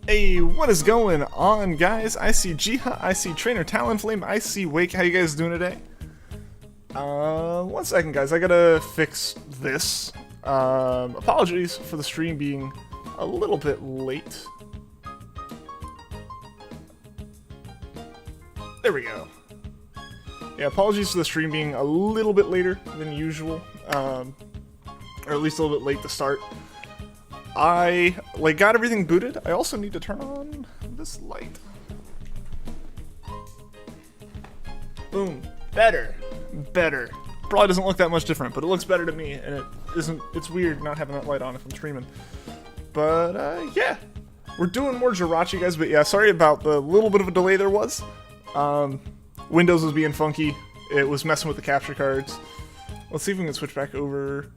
Hey, what is going on, guys? I see Jiha, I see Trainer Talonflame, I see Wake. How you guys doing today? 1 second, guys. I gotta fix this. Apologies for the stream being a little bit late. There we go. Yeah, apologies for the stream being a little bit later than usual. Or at least a little bit late to start. I, got everything booted. I also need to turn on this light. Boom. Better. Better. Probably doesn't look that much different, but it looks better to me, and it's weird not having that light on if I'm streaming. But, yeah. We're doing more Jirachi, guys, but yeah, sorry about the little bit of a delay there was. Windows was being funky. It was messing with the capture cards. Let's see if we can switch back over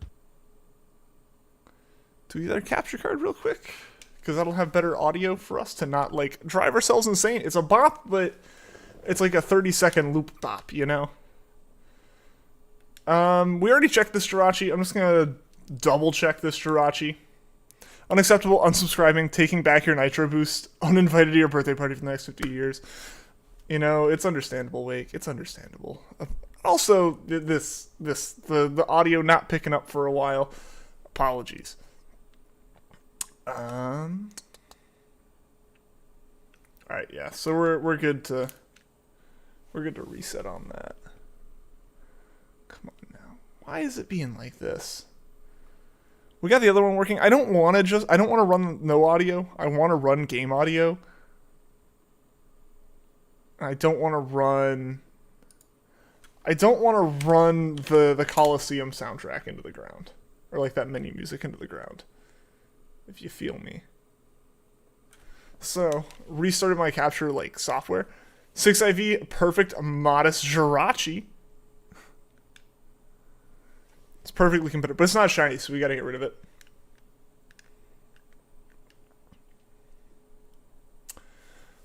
to the other capture card real quick, because that'll have better audio for us to not, drive ourselves insane. It's a bop, but it's like a 30-second loop bop, you know? We already checked this Jirachi. I'm just gonna double-check this Jirachi. Unacceptable, unsubscribing, taking back your Nitro Boost, uninvited to your birthday party for the next 50 years. You know, it's understandable, Wake. It's understandable. Also, the audio not picking up for a while. Apologies. Alright, yeah, so we're good to reset on that. Come on now. Why is it being like this? We got the other one working. I don't want to run no audio. I want to run game audio. I don't want to run the Coliseum soundtrack into the ground, or that menu music into the ground. If you feel me. So, restarted my capture, software. 6IV, perfect, modest Jirachi. It's perfectly competitive, but it's not shiny, so we gotta get rid of it.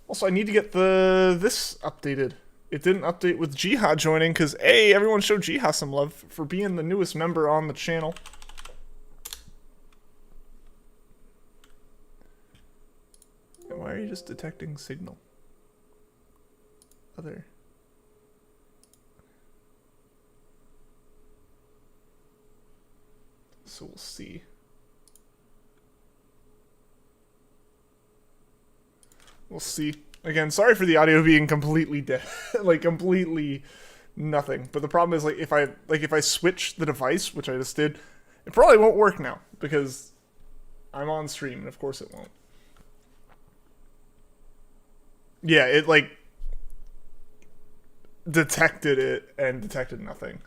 Also, I need to get this updated. It didn't update with Jiha joining, because, hey, everyone showed Jiha some love for being the newest member on the channel. Why are you just detecting signal? Other. So we'll see. We'll see. Again, sorry for the audio being completely dead. Completely nothing. But the problem is, if I switch the device, which I just did, it probably won't work now, because I'm on stream, and of course it won't. Yeah, it, detected it and detected nothing.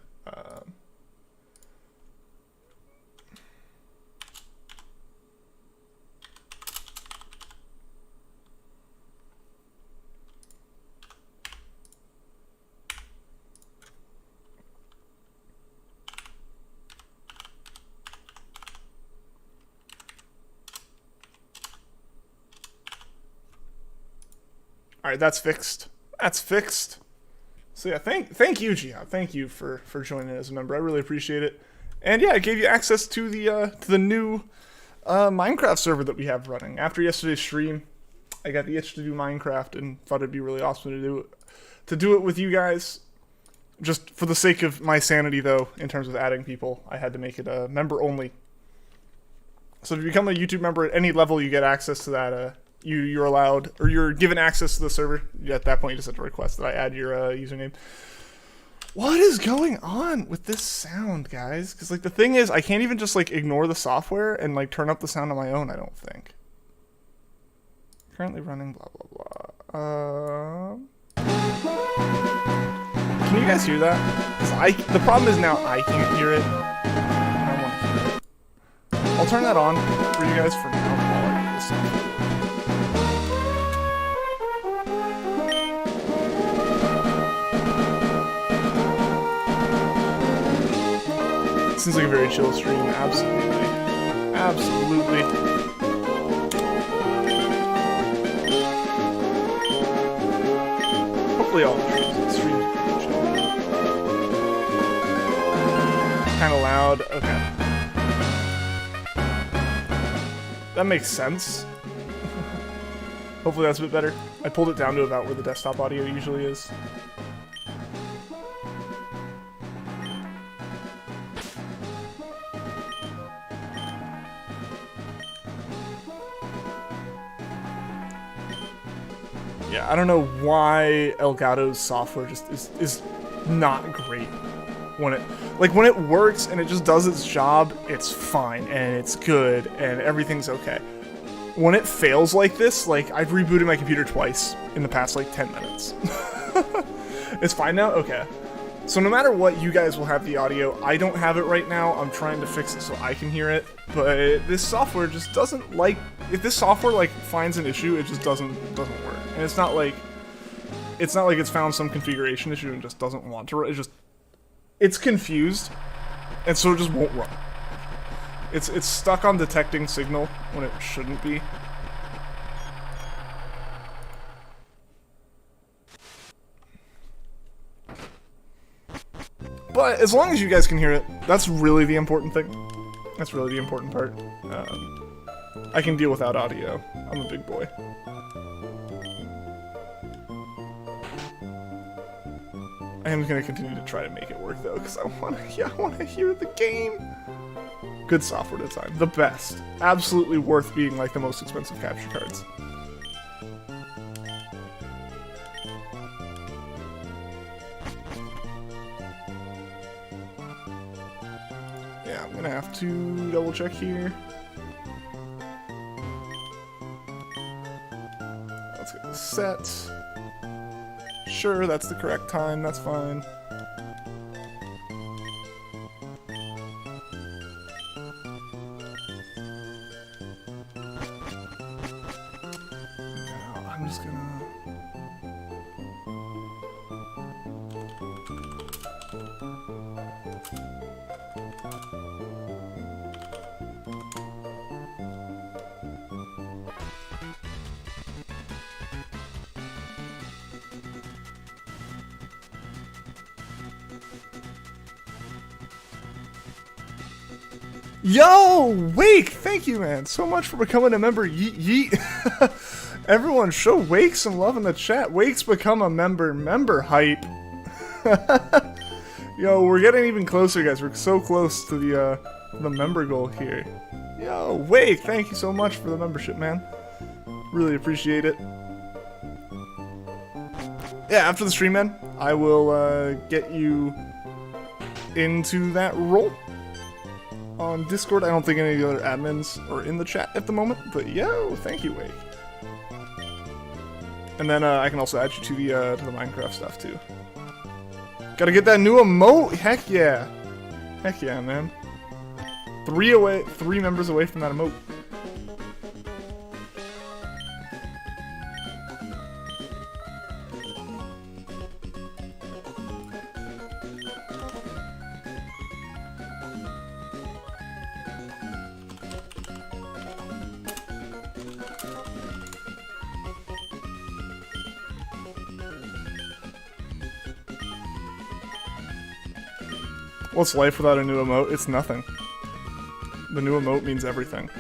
Alright, that's fixed. That's fixed. So yeah, thank you, Jiha. Thank you for joining as a member. I really appreciate it. And yeah, it gave you access to the new Minecraft server that we have running. After yesterday's stream, I got the itch to do Minecraft and thought it'd be really awesome to do it with you guys. Just for the sake of my sanity, though, in terms of adding people, I had to make it a member only. So if you become a YouTube member at any level, you get access to that. You're allowed, or you're given access to the server. At that point, you just have to request that I add your username. What is going on with this sound, guys? Because, the thing is, I can't even just, ignore the software and, turn up the sound on my own, I don't think. Currently running, blah, blah, blah. Can you guys hear that? 'Cause the problem is now I can't hear it. I don't want to hear it. I'll turn that on for you guys for now while I do this stuff. Seems like a very chill stream. Absolutely. Absolutely. Hopefully all the streams are pretty chill. Kind of loud. Okay. That makes sense. Hopefully that's a bit better. I pulled it down to about where the desktop audio usually is. Yeah, I don't know why Elgato's software just is not great. When it works and it just does its job, it's fine and it's good and everything's okay. When it fails like this, like I've rebooted my computer twice in the past like 10 minutes. It's fine now? Okay. So no matter what, you guys will have the audio. I don't have it right now. I'm trying to fix it so I can hear it. But this software just doesn't like... If this software like finds an issue, it just doesn't work. And it's not like it's found some configuration issue and just doesn't want to run. It's confused, and so it just won't run. It's stuck on detecting signal when it shouldn't be. But as long as you guys can hear it, that's really the important thing. That's really the important part. I can deal without audio. I'm a big boy. I am going to continue to try to make it work, though, because I want to hear the game. Good software design. The best. Absolutely worth being, like, the most expensive capture cards. Yeah, I'm going to have to double-check here. Let's get this set. Sure, that's the correct time, that's fine. Now, I'm just gonna... Yo, Wake! Thank you, man, so much for becoming a member. Yeet, yeet. Everyone, show Wake some love in the chat. Wake's become a member. Member hype. Yo, we're getting even closer, guys. We're so close to the member goal here. Yo, Wake, thank you so much for the membership, man. Really appreciate it. Yeah, after the stream, man, I will get you into that role. On Discord, I don't think any of the other admins are in the chat at the moment, but yo, thank you, Wake. And then I can also add you to the Minecraft stuff too. Gotta get that new emote. Heck yeah, man. 3 members away from that emote. What's life without a new emote? It's nothing. The new emote means everything.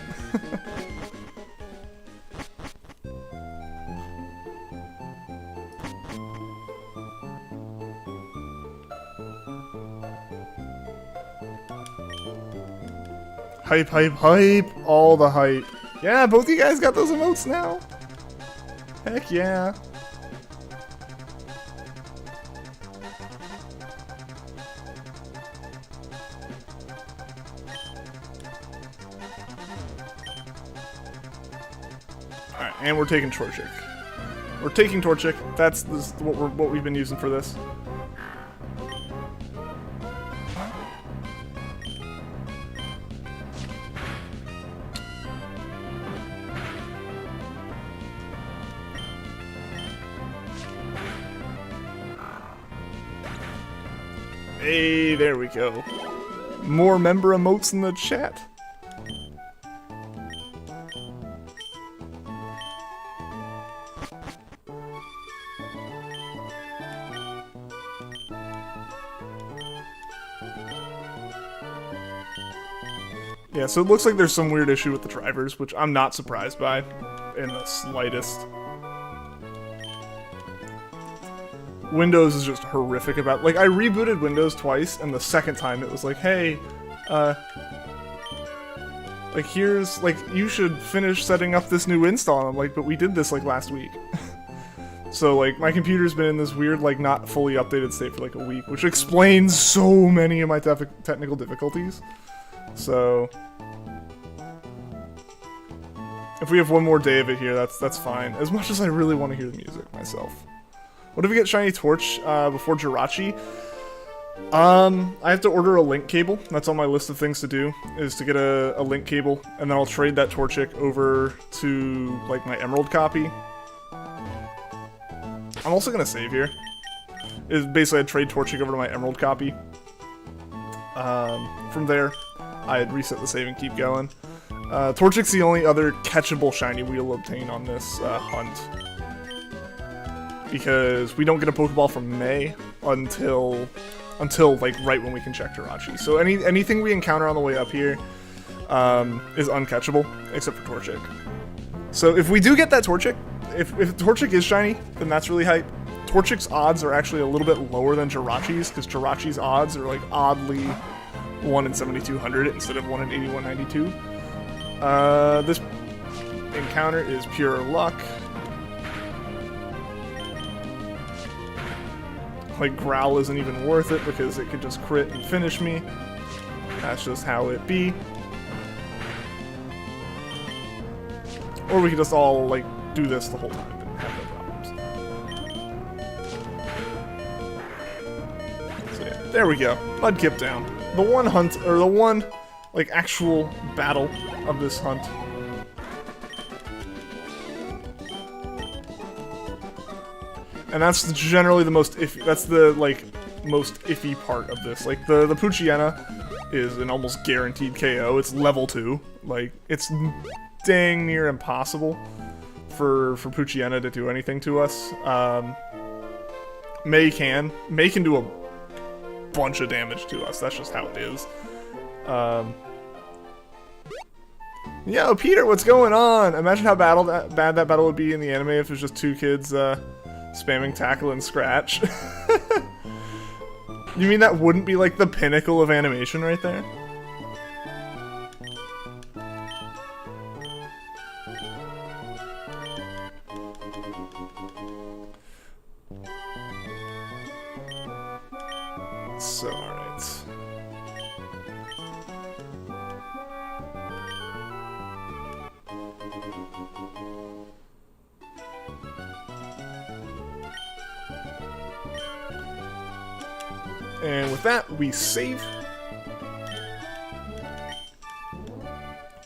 Hype, hype, hype! All the hype. Yeah, both of you guys got those emotes now. Heck yeah. And we're taking Torchic. We're taking Torchic. That's what we've been using for this. Hey, there we go. More member emotes in the chat. Yeah, so it looks like there's some weird issue with the drivers, which I'm not surprised by in the slightest. Windows is just horrific about... Like, I rebooted Windows twice, and the second time it was like, hey, like, here's, like, you should finish setting up this new install. And I'm like, but we did this, like, last week. So, like, my computer's been in this weird, like, not fully updated state for, like, a week, which explains so many of my technical difficulties. So... if we have one more day of it here, that's fine. As much as I really want to hear the music myself. What if we get shiny torch before Jirachi? I have to order a link cable. That's on my list of things to do, is to get a link cable, and then I'll trade that Torchic over to, like, my Emerald copy. I'm also gonna save here. Is basically I'd trade Torchic over to my Emerald copy. From there, I'd reset the save and keep going. Torchic's the only other catchable shiny we'll obtain on this hunt. Because we don't get a Pokeball from May until like right when we can check Jirachi. So anything we encounter on the way up here is uncatchable, except for Torchic. So if we do get that Torchic, if Torchic is shiny, then that's really hype. Torchic's odds are actually a little bit lower than Jirachi's, because Jirachi's odds are like oddly 1 in 7,200 instead of 1 in 8,192. This encounter is pure luck. Like, Growl isn't even worth it because it could just crit and finish me. That's just how it be. Or we could just all, like, do this the whole time and have no problems. So yeah, there we go. Mudkip down. The one hunt, or the one, like, actual battle of this hunt. And that's generally the most iffy, that's the, like, most iffy part of this. Like, the Poochyena is an almost guaranteed KO. It's level 2. Like, it's dang near impossible for Poochyena to do anything to us. May can do a bunch of damage to us. That's just how it is. Yo, Peter, what's going on? Imagine how bad that battle would be in the anime if it was just two kids, spamming tackle and scratch. You mean that wouldn't be like the pinnacle of animation right there? So, alright. And with that, we save.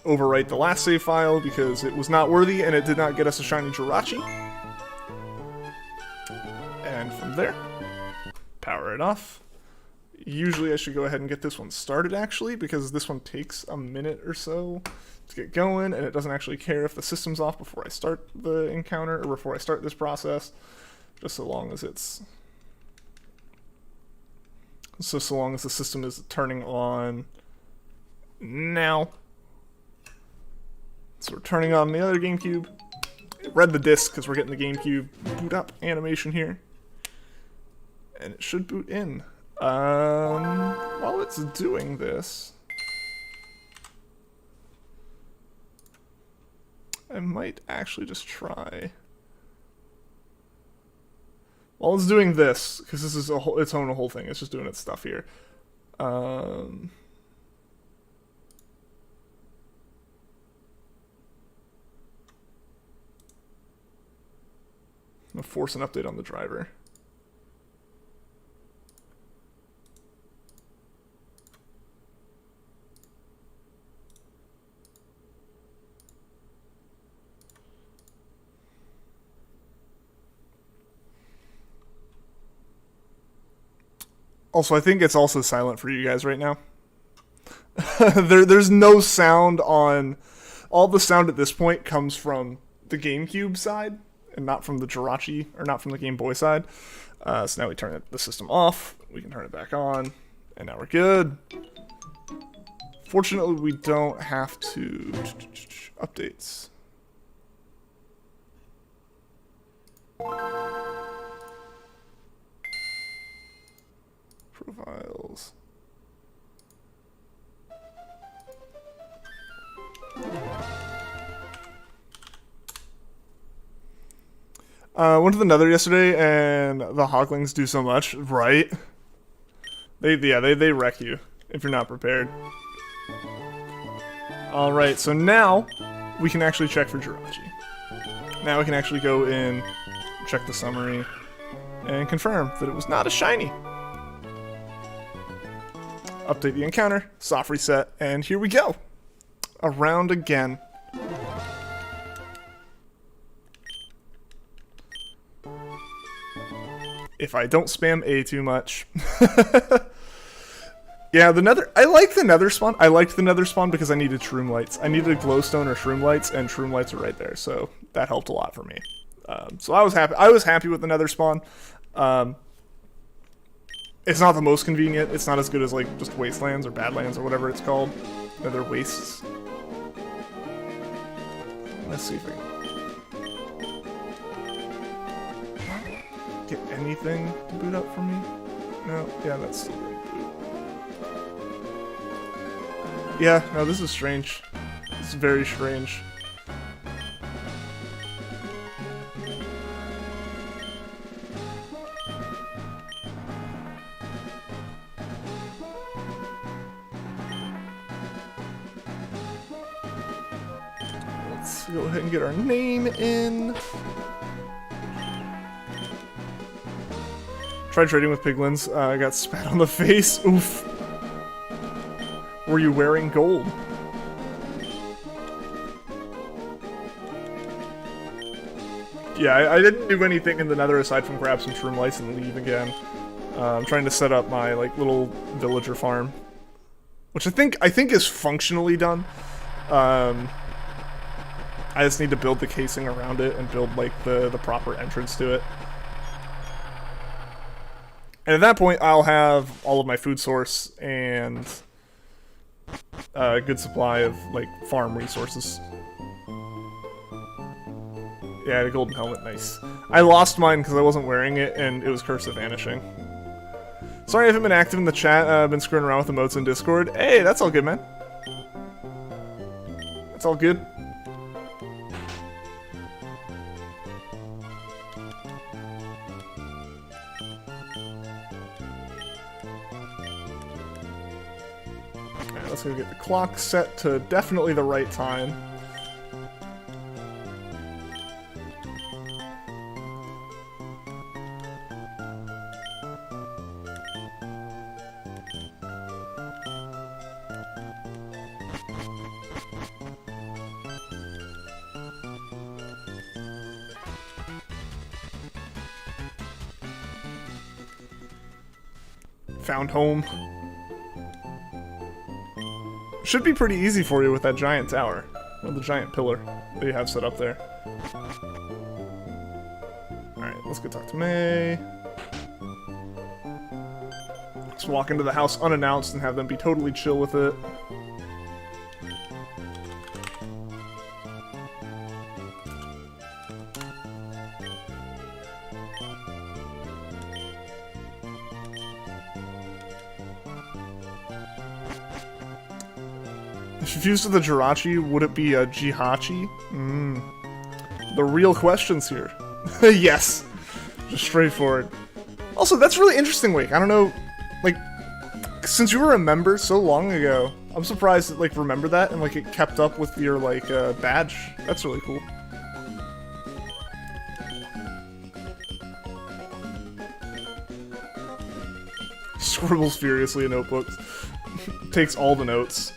Overwrite the last save file because it was not worthy and it did not get us a shiny Jirachi. And from there, power it off. Usually I should go ahead and get this one started actually, because this one takes a minute or so to get going and it doesn't actually care if the system's off before I start the encounter or before I start this process, just so long as it's... So long as the system is turning on now. So we're turning on the other GameCube. It read the disc because we're getting the GameCube boot up animation here. And it should boot in. While it's doing this, I might actually just try... While it's doing this, because this is its own whole thing, it's just doing its stuff here. I'm gonna force an update on the driver. Also, I think it's also silent for you guys right now. There's no sound on... All the sound at this point comes from the GameCube side, and not from the Jirachi, or not from the Game Boy side. So now we turn the system off, we can turn it back on, and now we're good. Fortunately, we don't have to... Updates. Went to the Nether yesterday, and the Hoglings do so much, right? They wreck you if you're not prepared. All right, so now we can actually check for Jirachi. Now we can actually go in, check the summary, and confirm that it was not a shiny. Update the encounter, soft reset, and here we go. Around again. If I don't spam A too much. Yeah, the Nether. I like the Nether spawn. I liked the Nether spawn because I needed shroom lights. I needed glowstone or shroom lights, and shroom lights are right there, so that helped a lot for me. So I was happy. I was happy with the Nether spawn. It's not the most convenient. It's not as good as like just Wastelands or Badlands or whatever it's called. Nether Wastes. Let's see if I can get anything to boot up for me. No, yeah, that's still good. Yeah, no, this is strange. It's very strange. Let's go ahead and get our name in. Tried trading with piglins. I got spat on the face. Oof. Were you wearing gold? Yeah, I didn't do anything in the Nether aside from grab some shroom lights and leave again. I'm trying to set up my like little villager farm, which I think is functionally done. I just need to build the casing around it and build like the proper entrance to it. And at that point, I'll have all of my food source and a good supply of like farm resources. Yeah, the golden helmet, nice. I lost mine because I wasn't wearing it and it was Curse of Vanishing. Sorry I haven't been active in the chat. I've been screwing around with emotes in Discord. Hey, that's all good, man. That's all good. Let's go get the clock set to definitely the right time. Found home. Should be pretty easy for you with that giant tower, or the giant pillar that you have set up there. Alright, let's go talk to May. Let's walk into the house unannounced and have them be totally chill with it. Confused with the Jirachi, would it be a Jihachi? The real questions here. Yes. Just straightforward. Also, that's really interesting, Wake. I don't know, like, since you were a member so long ago, I'm surprised that, like, remember that and, like, it kept up with your, like, badge. That's really cool. Scribbles furiously in notebooks. Takes all the notes.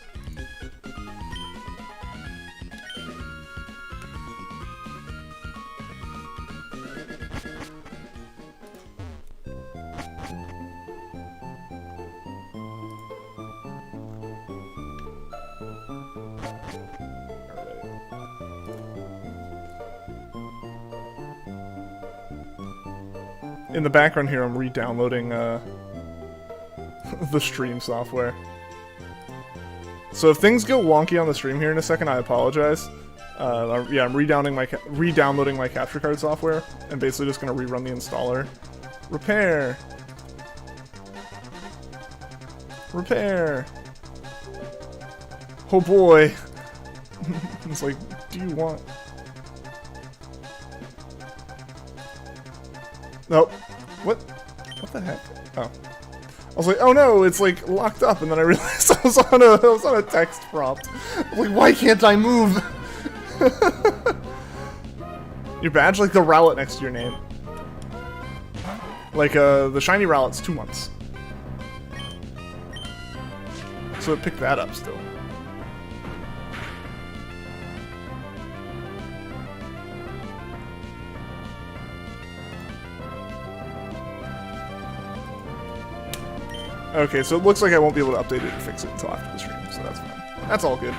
In the background here, I'm re-downloading the stream software. So if things go wonky on the stream here in a second, I apologize. Yeah, I'm re-downloading my capture card software, and basically just gonna rerun the installer. Repair. Repair. Oh boy. It's like, do you want? Nope. What? What the heck? Oh. I was like, oh no, it's like locked up, and then I realized I was on a text prompt. I'm like, why can't I move? Your badge, like the rowlet next to your name. Like the shiny rowlet's 2 months. So it picked that up still. Okay, so it looks like I won't be able to update it and fix it until after the stream, so that's fine. That's all good.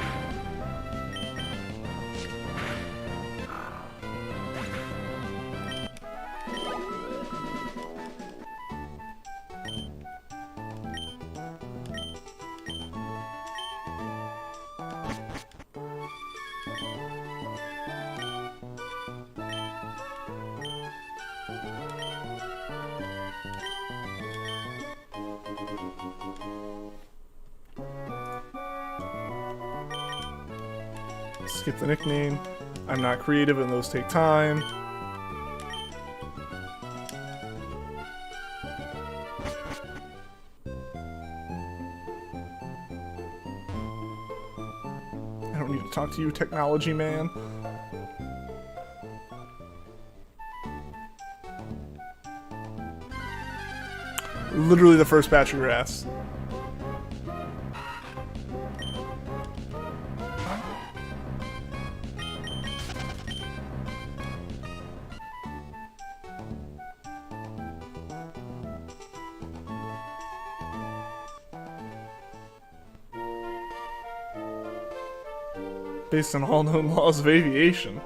Skip the nickname. I'm not creative and those take time. I don't need to talk to you, technology man. Literally the first batch of grass. Based on all known laws of aviation,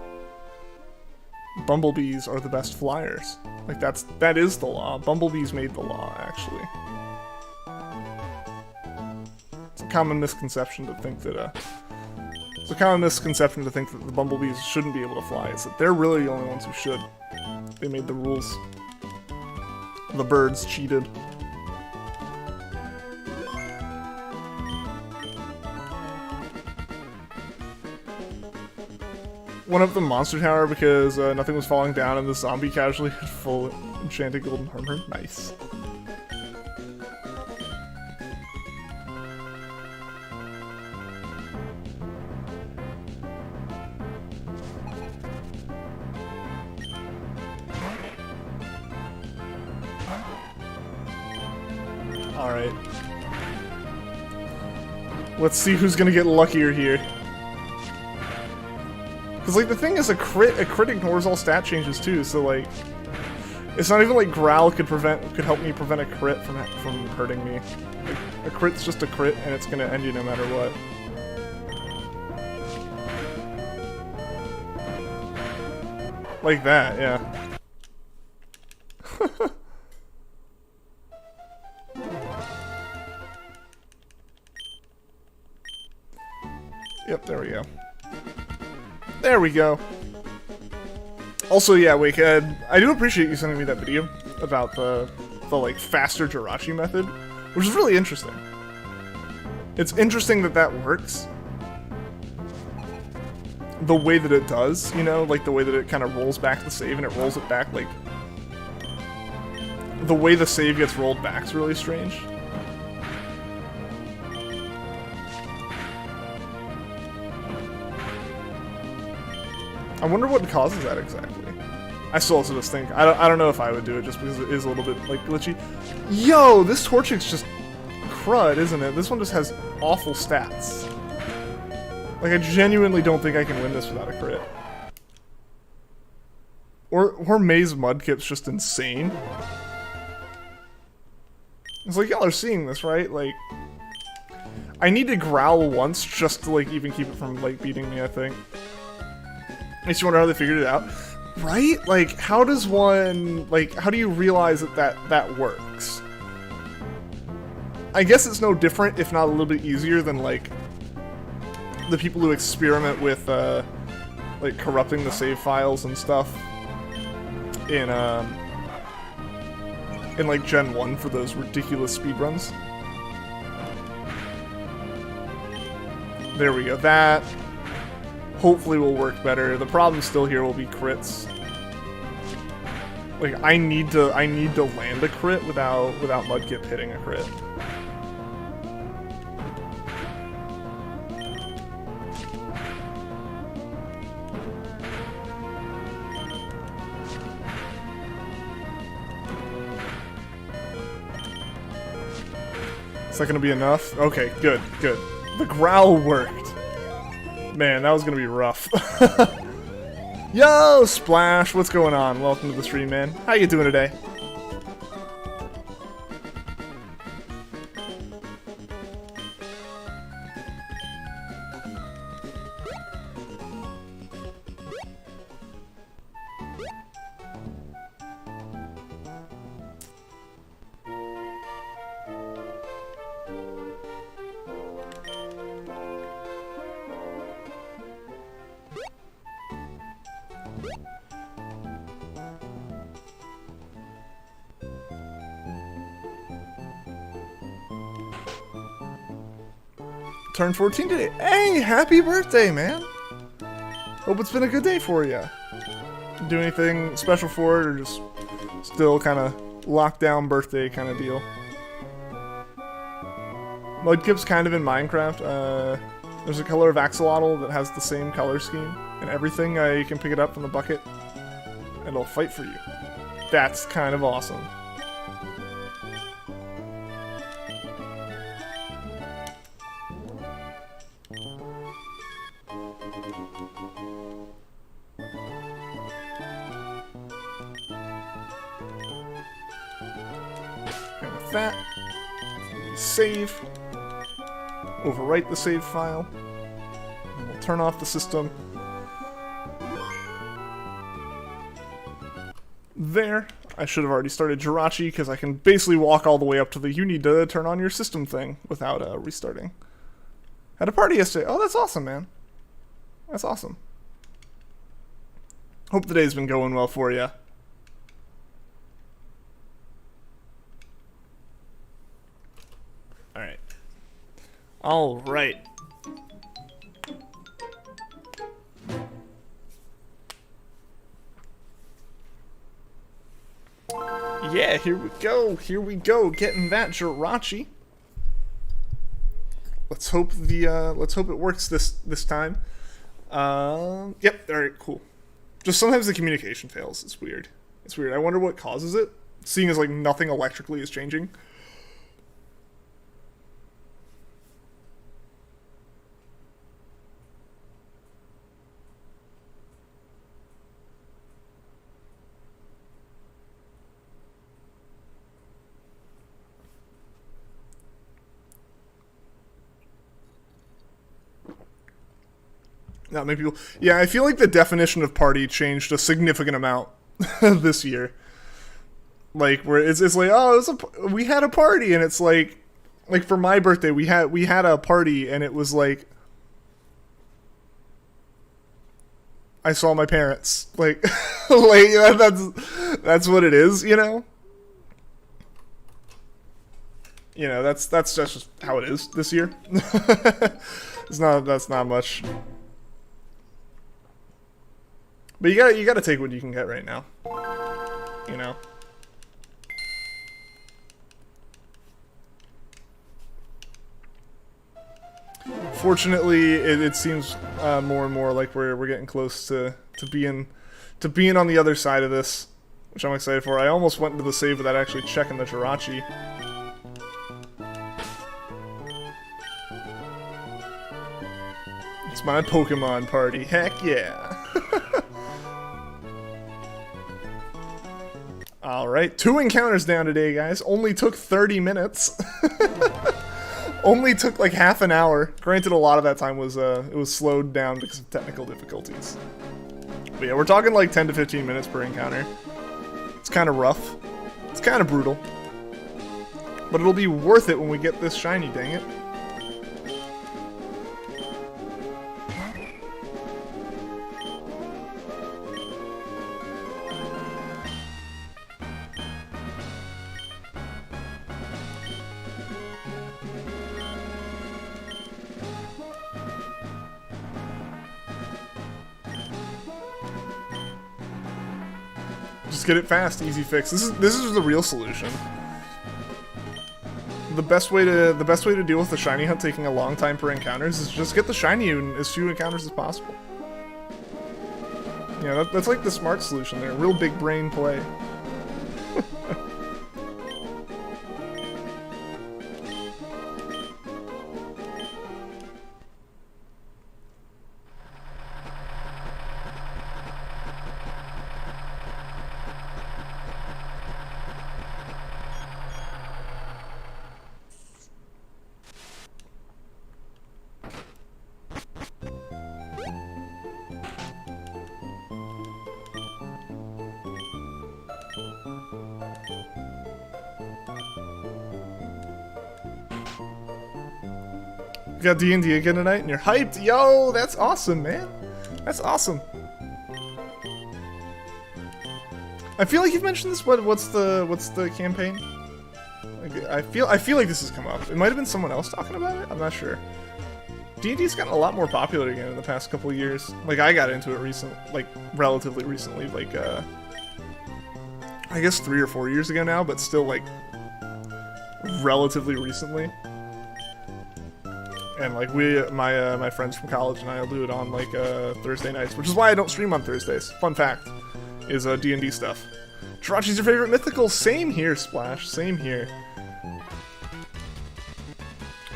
bumblebees are the best flyers. Like that is the law. Bumblebees made the law, actually. It's a common misconception to think that the bumblebees shouldn't be able to fly. It's that they're really the only ones who should. They made the rules. The birds cheated. One up the monster tower because nothing was falling down and the zombie casually had full enchanted golden armor. Nice. Alright. Let's see who's gonna get luckier here. Because, like, the thing is, a crit ignores all stat changes, too, so, like, it's not even like Growl could help me prevent a crit from hurting me. Like, a crit's just a crit, and it's gonna end you no matter what. Like that, yeah. Yep, there we go. There we go. Also, yeah, Wakehead, I do appreciate you sending me that video about the like faster Jirachi method, which is really interesting. It's interesting that that works. The way that it does, you know, like the way that it kind of rolls back the save and it rolls it back, like the way the save gets rolled back is really strange. I wonder what causes that exactly. I still also just think, I don't know if I would do it just because it is a little bit, like, glitchy. Yo, this Torchic's just crud, isn't it? This one just has awful stats. Like, I genuinely don't think I can win this without a crit. Or Maze Mudkip's just insane. It's like, y'all are seeing this, right? Like, I need to growl once just to, like, even keep it from, like, beating me, I think. Makes you wonder how they figured it out. Right? Like, how does one... Like, how do you realize that works? I guess it's no different, if not a little bit easier, than, like, the people who experiment with, like, corrupting the save files and stuff in, like, Gen 1 for those ridiculous speedruns. There we go. That... hopefully will work better. The problem still here will be crits. Like, I need to land a crit without Mudkip hitting a crit. Is that gonna be enough? Okay, good, good. The growl worked. Man, that was gonna be rough. Yo, Splash, what's going on? Welcome to the stream, man. How you doing today? Turned 14 today. Hey, happy birthday, man. Hope it's been a good day for you. Do anything special for it, or just still kind of lockdown birthday kind of deal? Mudkip's kind of in Minecraft. There's a color of axolotl that has the same color scheme and everything. You can pick it up from the bucket and it'll fight for you. That's kind of awesome. That. Save. Overwrite the save file. And we'll turn off the system. There. I should have already started Jirachi because I can basically walk all the way up to the you need to turn on your system thing without restarting. Had a party yesterday. Oh, that's awesome, man. That's awesome. Hope the day's been going well for you. Alright. Alright. Yeah, here we go. Here we go. Getting that Jirachi. Let's hope it works this time. Yep, alright, cool. Just sometimes the communication fails. It's weird. It's weird. I wonder what causes it. Seeing as like nothing electrically is changing. Not many people. Yeah, I feel like the definition of party changed a significant amount this year. Like where it's like, oh, we had a party, and it's like for my birthday we had a party, and it was like I saw my parents. Like like that's what it is, you know. You know, that's just how it is this year. That's not much. But you gotta take what you can get right now. You know. Fortunately, it seems more and more like we're getting close to being on the other side of this, which I'm excited for. I almost went into the save without actually checking the Jirachi. It's my Pokemon party. Heck yeah. Alright, 2 encounters down today, guys. Only took 30 minutes. Only took like half an hour. Granted, a lot of that time was it was slowed down because of technical difficulties. But yeah, we're talking like 10 to 15 minutes per encounter. It's kind of rough. It's kind of brutal. But it'll be worth it when we get this shiny, dang it. get it fast, easy fix. This is the real solution. The best way to deal with the shiny hunt taking a long time per encounters is just get the shiny in as few encounters as possible. Yeah, that's like the smart solution there. Real big brain play. We got D&D again tonight, and you're hyped. Yo, that's awesome, man. That's awesome. I feel like you've mentioned this. What's the campaign? Like, I feel like this has come up. It might have been someone else talking about it. I'm not sure. D&D's gotten a lot more popular again in the past couple of years. Like, I got into it relatively recently. Like, I guess 3 or 4 years ago now, but still like relatively recently. And like my friends from college and I'll do it on like Thursday nights, which is why I don't stream on Thursdays. Fun fact is D&D stuff. Jirachi's your favorite mythical? Same here, Splash. Same here.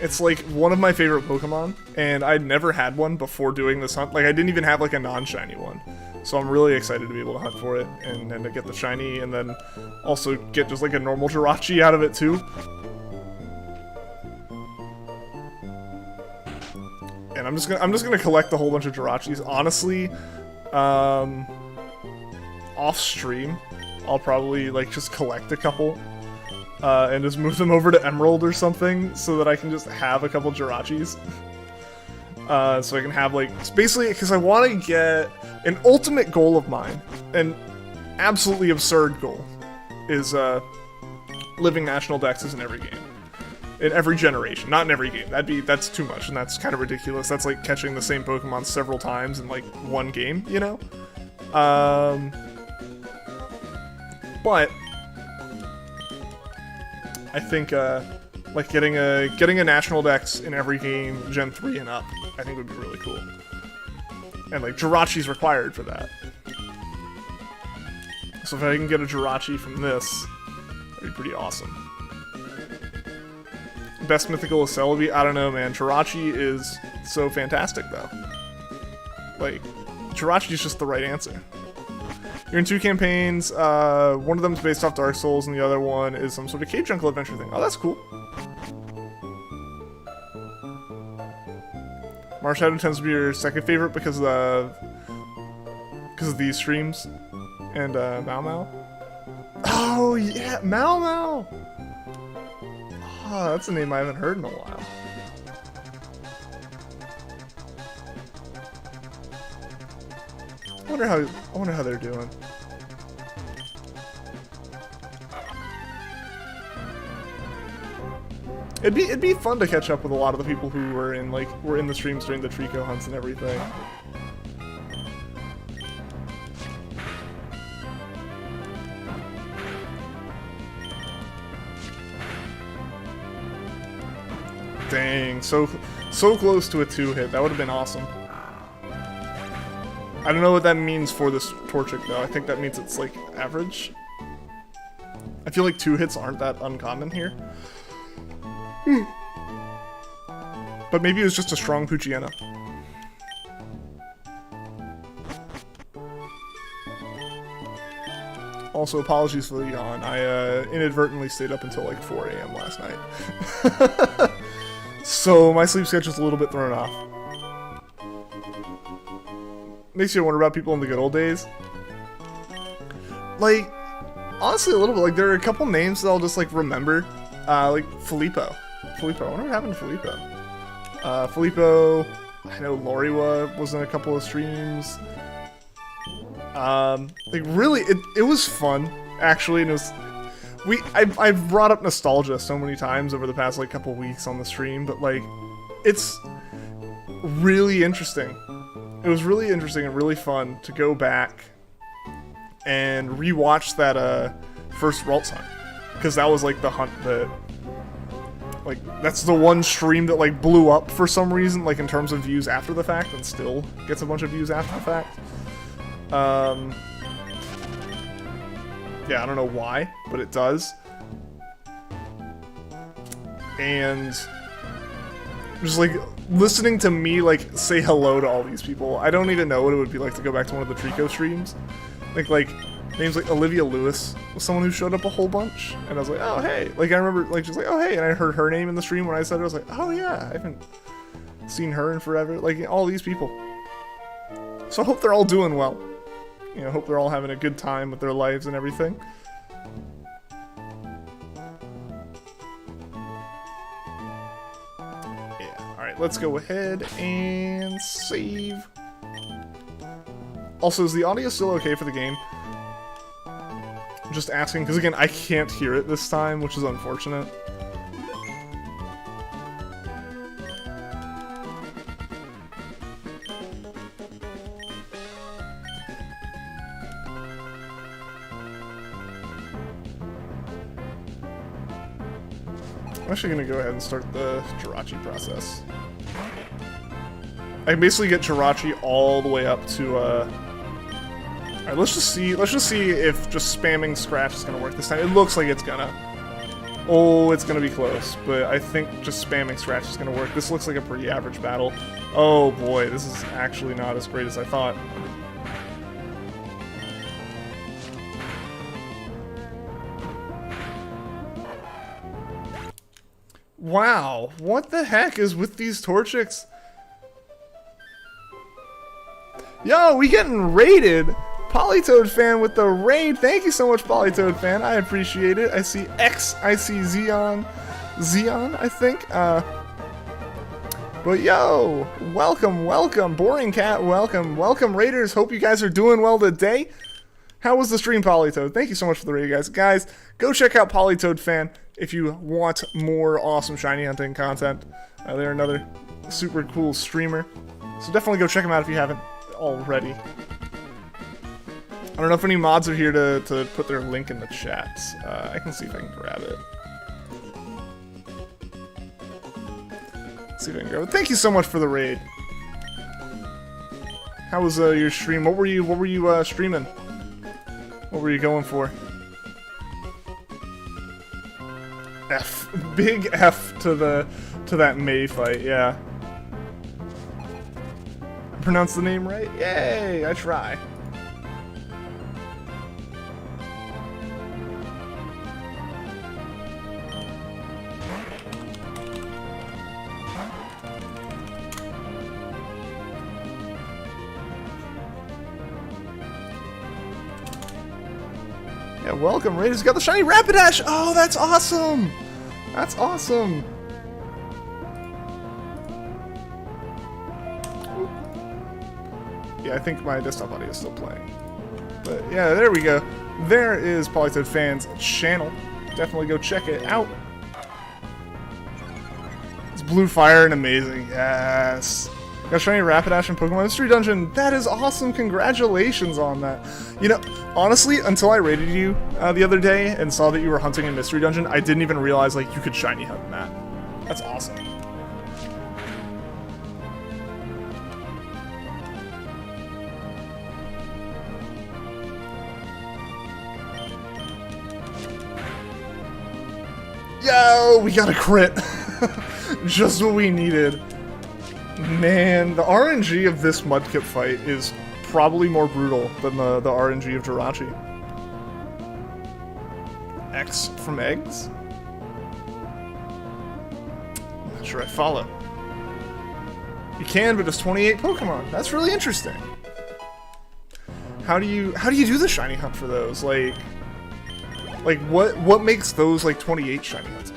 It's like one of my favorite Pokemon, and I'd never had one before doing this hunt. Like I didn't even have like a non-shiny one, so I'm really excited to be able to hunt for it and to get the shiny, and then also get just like a normal Jirachi out of it too. And I'm just gonna collect a whole bunch of Jirachis. Honestly, off stream, I'll probably like just collect a couple and just move them over to Emerald or something, so that I can just have a couple Jirachis. So I can have like basically because I want to get an ultimate goal of mine, an absolutely absurd goal, is living national dexes in every game. In every generation, not in every game. That's too much, and that's kind of ridiculous. That's like catching the same Pokemon several times in like one game, you know? But I think like getting a national dex in every game, Gen 3 and up, I think would be really cool. And like Jirachi's required for that. So if I can get a Jirachi from this, that'd be pretty awesome. Best mythical is Celebi? I don't know, man. Jirachi is so fantastic, though. Like, Jirachi is just the right answer. You're in 2 campaigns. One of them is based off Dark Souls, and the other one is some sort of Cave Jungle adventure thing. Oh, that's cool. Marshadow tends to be your second favorite because of these streams. And Mau Mau. Oh, yeah, Mau Mau! Oh, that's a name I haven't heard in a while. I wonder how they're doing. It'd be fun to catch up with a lot of the people who were in the streams during the Trico hunts and everything. Dang, so close to a 2-hit. That would have been awesome. I don't know what that means for this Torchic though. I think that means it's like average. I feel like 2 hits aren't that uncommon here. But maybe it was just a strong Poochyena. Also, apologies for the yawn. I inadvertently stayed up until like 4 AM last night. So my sleep schedule's a little bit thrown off. Makes you wonder about people in the good old days. Like, honestly, a little bit. Like, there are a couple names that I'll just like remember. Like Filippo. I wonder what happened to Filippo. Filippo, I know Loriwa was in a couple of streams. Like really, it was fun actually, and it was. I've brought up nostalgia so many times over the past like couple weeks on the stream, but like, it's really interesting. It was really interesting and really fun to go back and rewatched that first Ralts hunt, because that was like the hunt that, like, that's the one stream that like blew up for some reason, like in terms of views after the fact, and still gets a bunch of views after the fact. Yeah, I don't know why, but it does. And just like listening to me like say hello to all these people, I don't even know what it would be like to go back to one of the Trico streams. Like names like Olivia Lewis was someone who showed up a whole bunch, and I was like, oh hey, like I remember like just like, oh hey, and I heard her name in the stream when I said it. I was like, oh yeah, I haven't seen her in forever. Like all these people. So I hope they're all doing well. You know, hope they're all having a good time with their lives and everything. Yeah, alright, let's go ahead and save. Also, is the audio still okay for the game? I'm just asking, because again, I can't hear it this time, which is unfortunate. I'm actually going to go ahead and start the Jirachi process. I can basically get Jirachi all the way up to, Alright, let's just see if just spamming Scratch is going to work this time. It looks like it's gonna. Oh, it's going to be close, but I think just spamming Scratch is going to work. This looks like a pretty average battle. Oh boy, this is actually not as great as I thought. Wow, what the heck is with these Torchics? Yo, we getting raided! Polytoad fan with the raid. Thank you so much, Polytoad fan. I appreciate it. I see X, I see Xeon, I think. But yo, welcome, Boring Cat, welcome, Raiders. Hope you guys are doing well today. How was the stream, Polytoad? Thank you so much for the raid, guys. Guys, go check out Polytoad fan if you want more awesome shiny hunting content. They're another super cool streamer, so definitely go check them out if you haven't already. I don't know if any mods are here to put their link in the chat. I can see if I can grab it. Let's see if I can grab it. Thank you so much for the raid. How was your stream? What were you streaming? What were you going for? F. Big F to that May fight, yeah. Pronounce the name right? Yay! I try. Yeah, welcome, Raiders. Got the shiny Rapidash! Oh, that's awesome! That's awesome! Yeah, I think my desktop audio is still playing. But yeah, there we go. There is Polytoad Fan's channel. Definitely go check it out. It's blue fire and amazing. Yes. Got shiny Rapidash in Pokemon Mystery Dungeon. That is awesome. Congratulations on that. You know, honestly, until I raided you the other day and saw that you were hunting in Mystery Dungeon, I didn't even realize like you could shiny hunt in that. That's awesome. Yo, we got a crit. Just what we needed. Man, the RNG of this Mudkip fight is probably more brutal than the RNG of Jirachi. X from eggs? I'm not sure I follow. You can, but it's 28 Pokemon. That's really interesting. How do you do the shiny hunt for those? Like what makes those like 28 shiny hunts?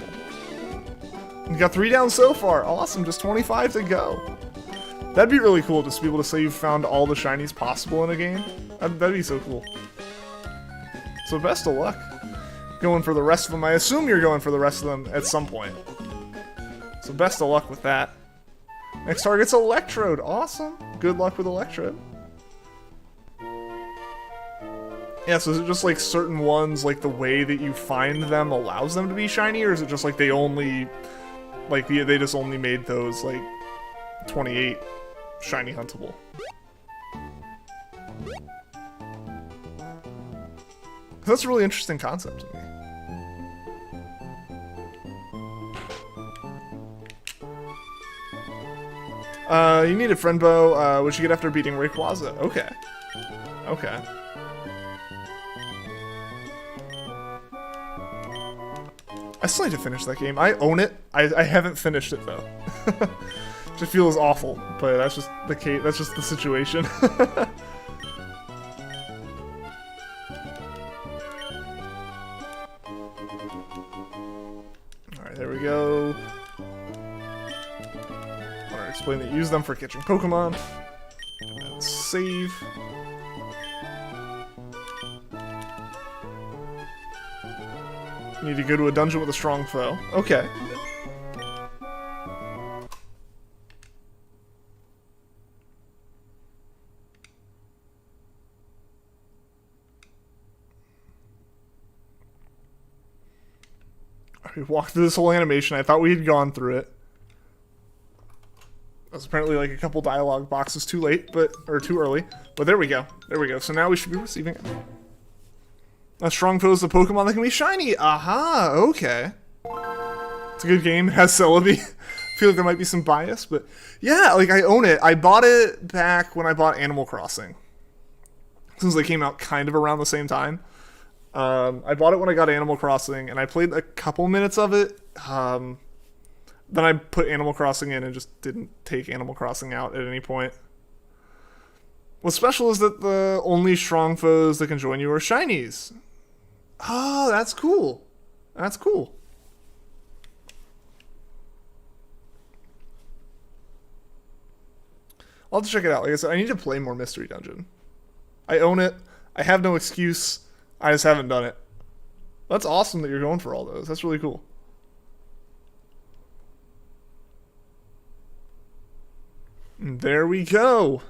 You got 3 down so far. Awesome, just 25 to go. That'd be really cool, just to be able to say you've found all the shinies possible in a game. That'd be so cool. So best of luck. Going for the rest of them. I assume you're going for the rest of them at some point. So best of luck with that. Next target's Electrode. Awesome. Good luck with Electrode. Yeah, so is it just like certain ones, like the way that you find them allows them to be shiny, or is it just like they only, like they just only made those like 28 shiny huntable? That's a really interesting concept to me. You need a friend bow, which you get after beating Rayquaza. Okay. Okay. I still need to finish that game. I own it. I haven't finished it though. Just feels awful, but that's just the case. That's just the situation. Alright, there we go. I want to explain that you use them for catching Pokemon. And save. Need to go to a dungeon with a strong foe. Okay. We walked through this whole animation. I thought we had gone through it. That was apparently like a couple dialogue boxes too late, or too early. But there we go. There we go. So now we should be receiving it. A strong foe is a Pokemon that can be shiny. Aha, okay. It's a good game. It has Celebi. I feel like there might be some bias, but yeah, like I own it. I bought it back when I bought Animal Crossing. Since they came out kind of around the same time. I bought it when I got Animal Crossing, and I played a couple minutes of it. Then I put Animal Crossing in and just didn't take Animal Crossing out at any point. What's special is that the only strong foes that can join you are shinies. Oh, that's cool. That's cool. I'll have to check it out. Like I said, I need to play more Mystery Dungeon. I own it. I have no excuse. I just haven't done it. That's awesome that you're going for all those. That's really cool. And there we go.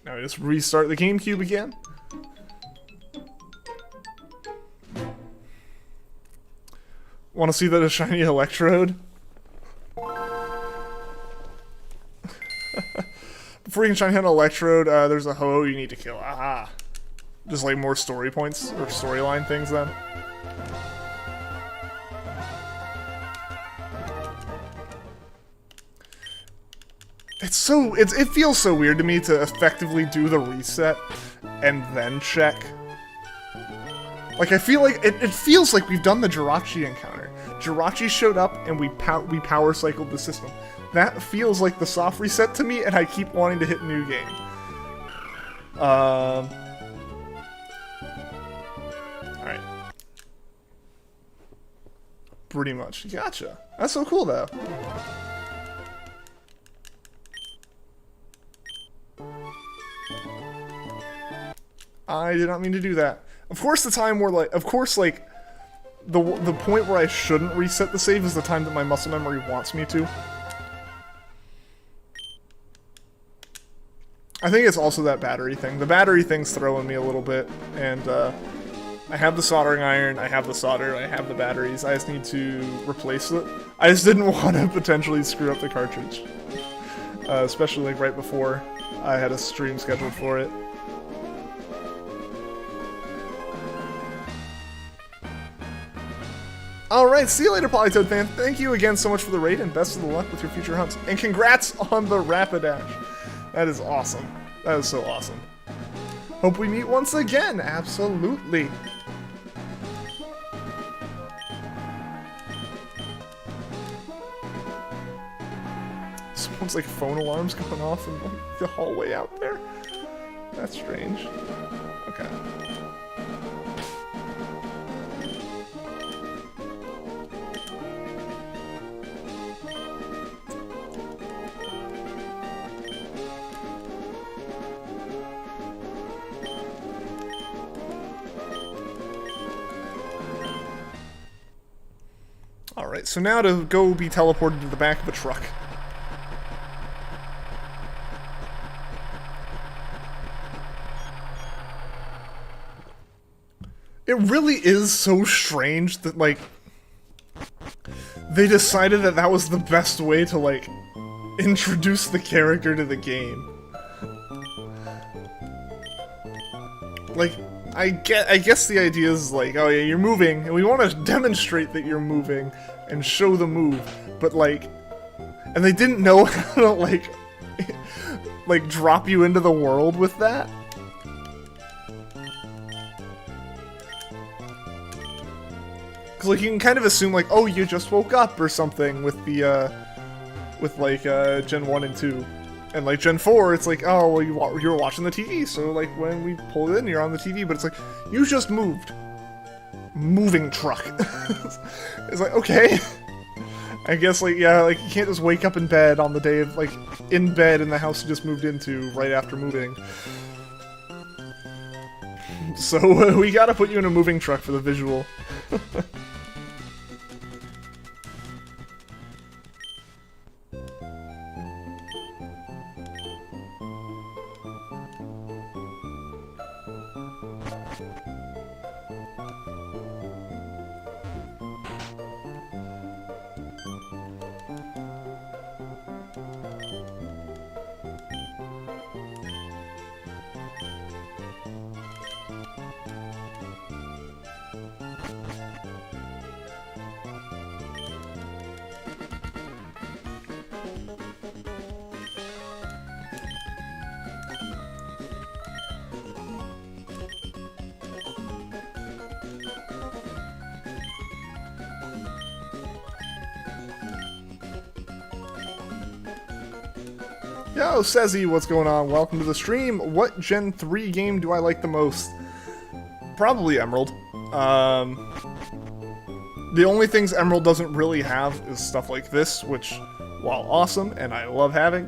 Now we just restart the GameCube again. Want to see that a shiny Electrode? Before you can shiny hunt an Electrode, there's a Ho-Oh you need to kill. Aha. Just like more story points or storyline things then. It feels so weird to me to effectively do the reset and then check. Like I feel like it feels like we've done the Jirachi encounter. Jirachi showed up and we power cycled the system. That feels like the soft reset to me, and I keep wanting to hit new game. Alright. Pretty much. Gotcha. That's so cool, though. I did not mean to do that. Of course, the time where, like, the point where I shouldn't reset the save is the time that my muscle memory wants me to. I think it's also that battery thing. The battery thing's throwing me a little bit, and I have the soldering iron, I have the solder, I have the batteries. I just need to replace it. I just didn't want to potentially screw up the cartridge, especially like right before I had a stream scheduled for it. Alright, see you later, Polytoad fan. Thank you again so much for the raid, and best of the luck with your future hunts. And congrats on the Rapidash. That is awesome. That is so awesome. Hope we meet once again. Absolutely. Someone's like phone alarms going off in like, the hallway out there. That's strange. Okay. Alright, so now to go be teleported to the back of a truck. It really is so strange that, like, they decided that that was the best way to, like, introduce the character to the game. Like, I guess the idea is like, oh yeah, you're moving, and we want to demonstrate that you're moving and show the move, but like, and they didn't know how to like drop you into the world with that. Cause like you can kind of assume like, oh, you just woke up or something with the with like Gen 1 and 2. And like Gen 4, it's like, oh, well, you were watching the TV, so like when we pull it in, you're on the TV, but it's like, you just moved. Moving truck. It's like, okay. I guess like, yeah, like you can't just wake up in bed on the day of, like, in bed in the house you just moved into right after moving. So we gotta put you in a moving truck for the visual. Yo, Sezzy, what's going on? Welcome to the stream. What Gen 3 game do I like the most? Probably Emerald. The only things Emerald doesn't really have is stuff like this, which, while awesome, and I love having,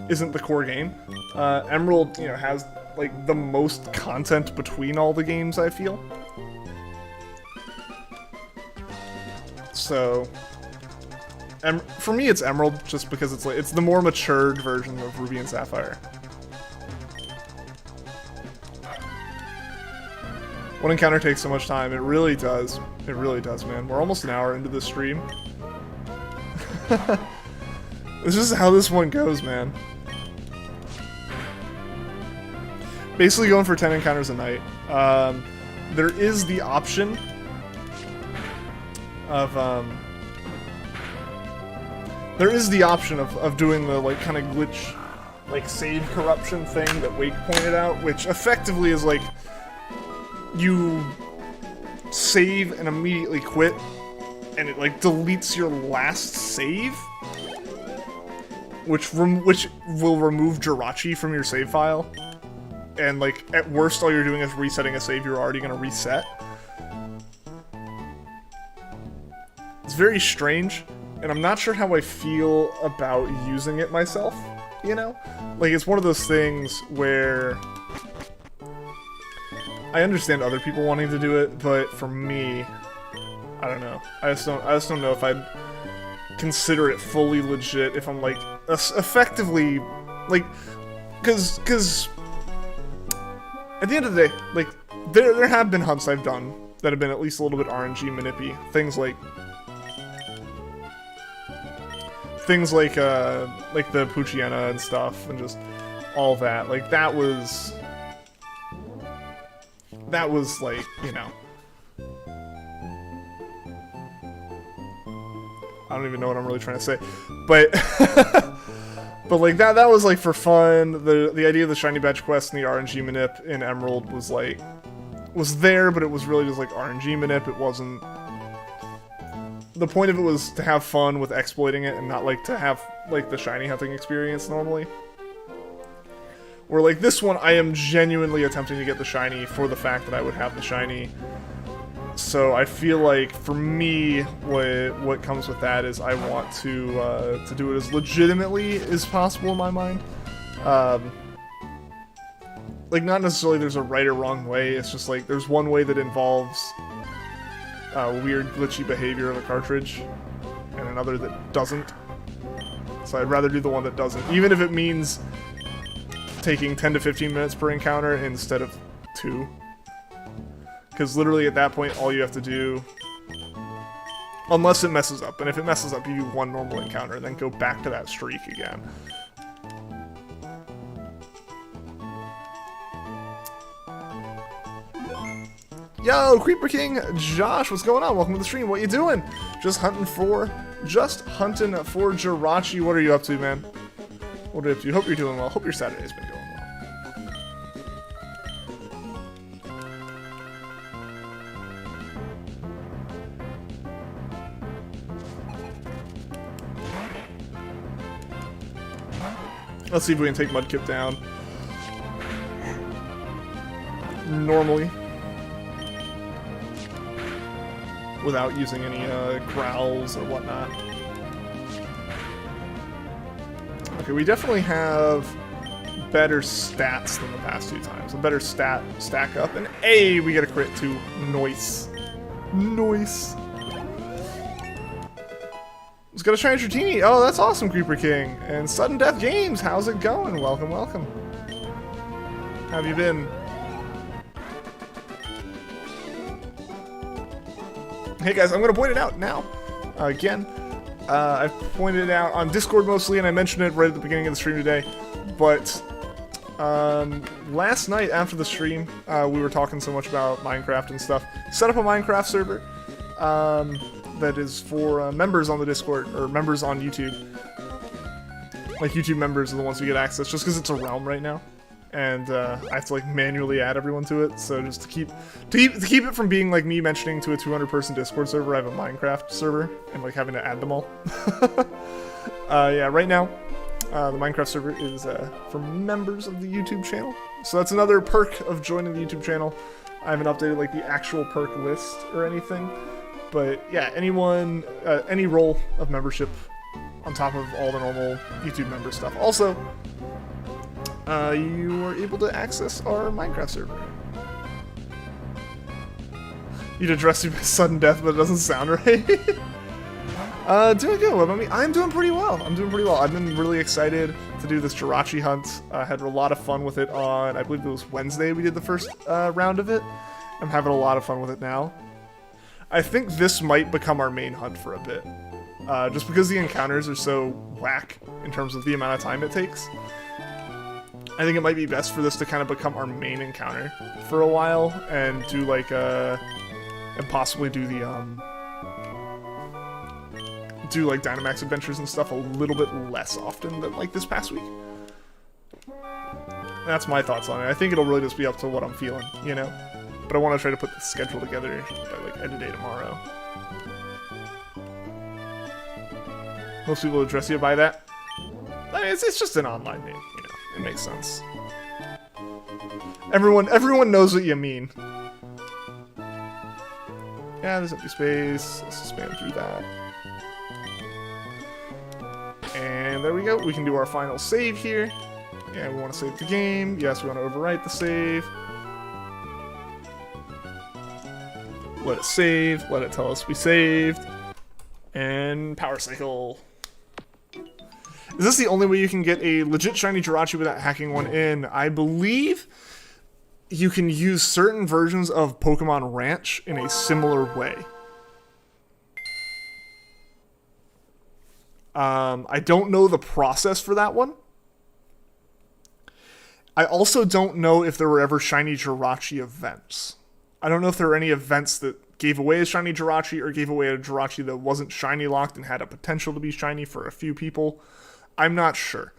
isn't the core game. Emerald, you know, has, like, the most content between all the games, I feel. So... for me, it's Emerald, just because it's like it's the more matured version of Ruby and Sapphire. One encounter takes so much time. It really does. It really does, man. We're almost an hour into this stream. This is how this one goes, man. Basically going for 10 encounters a night. There is the option of... There is the option of doing the, like, kind of glitch, like, save corruption thing that Wake pointed out, which effectively is, like, you save and immediately quit, and it, like, deletes your last save, which will remove Jirachi from your save file, and, like, at worst all you're doing is resetting a save you're already going to reset. It's very strange. And I'm not sure how I feel about using it myself, you know? Like, it's one of those things where... I understand other people wanting to do it, but for me, I don't know. I just don't know if I'd consider it fully legit if I'm, like, effectively, like... Cause... At the end of the day, like, there have been hunts I've done that have been at least a little bit RNG manippy. Things like the Puchiena and stuff, and just all that. Like, that was like, you know, I don't even know what I'm really trying to say, but but like that was like for fun. The idea of the shiny badge quest and the RNG manip in Emerald was there, but it was really just like RNG manip. It wasn't. The point of it was to have fun with exploiting it and not, like, to have, like, the shiny hunting experience normally. Where, like, this one, I am genuinely attempting to get the shiny for the fact that I would have the shiny. So I feel like, for me, what comes with that is I want to do it as legitimately as possible in my mind. Like, not necessarily there's a right or wrong way, it's just, like, there's one way that involves... weird glitchy behavior of a cartridge, and another that doesn't. So I'd rather do the one that doesn't, even if it means taking 10 to 15 minutes per encounter instead of 2. Because literally at that point, all you have to do, unless it messes up, and if it messes up, you do one normal encounter and then go back to that streak again. Yo, Creeper King, Josh, what's going on? Welcome to the stream. What you doing? Just hunting for Jirachi. What are you up to, man? What are you up to? Hope you're doing well. Hope your Saturday's been going well. Let's see if we can take Mudkip down. Normally. Without using any growls or whatnot. Okay, we definitely have better stats than the past 2 times. A better stack up. And hey, we get a crit too. Nice. Nice. Let's go to Shiny Dratini. Oh, that's awesome, Creeper King. And Sudden Death Games, how's it going? Welcome, welcome. How have you been? Hey guys, I'm going to point it out now. Again, I've pointed it out on Discord mostly, and I mentioned it right at the beginning of the stream today. But last night after the stream, we were talking so much about Minecraft and stuff. Set up a Minecraft server that is for members on the Discord, or members on YouTube. Like, YouTube members are the ones who get access, just because it's a realm right now. And I have to like manually add everyone to it, so just to keep it from being like me mentioning to a 200-person Discord server, I have a Minecraft server and like having to add them all. Yeah, right now the Minecraft server is for members of the YouTube channel, so that's another perk of joining the YouTube channel. I haven't updated like the actual perk list or anything, but yeah, anyone, any role of membership on top of all the normal YouTube member stuff. Also, you are able to access our Minecraft server. You'd address you by sudden death, but it doesn't sound right. Doing good. What about me? I'm doing pretty well. I've been really excited to do this Jirachi hunt. I had a lot of fun with it on, I believe it was Wednesday we did the first round of it. I'm having a lot of fun with it now. I think this might become our main hunt for a bit. Just because the encounters are so whack in terms of the amount of time it takes. I think it might be best for this to kind of become our main encounter for a while, and do like and possibly do the do like Dynamax adventures and stuff a little bit less often than like this past week. That's my thoughts on it. I think it'll really just be up to what I'm feeling, you know? But I want to try to put the schedule together by like end of day tomorrow. Most people address you by that. I mean, it's just an online name, you know. It makes sense. Everyone knows what you mean. Yeah, there's empty space. Let's just spam through that. And there we go. We can do our final save here. Yeah, we want to save the game. Yes, we want to overwrite the save. Let it save. Let it tell us we saved. And power cycle. Is this the only way you can get a legit shiny Jirachi without hacking one in? I believe you can use certain versions of Pokemon Ranch in a similar way. I don't know the process for that one. I also don't know if there were ever shiny Jirachi events. I don't know if there were any events that gave away a shiny Jirachi or gave away a Jirachi that wasn't shiny locked and had a potential to be shiny for a few people. I'm not sure.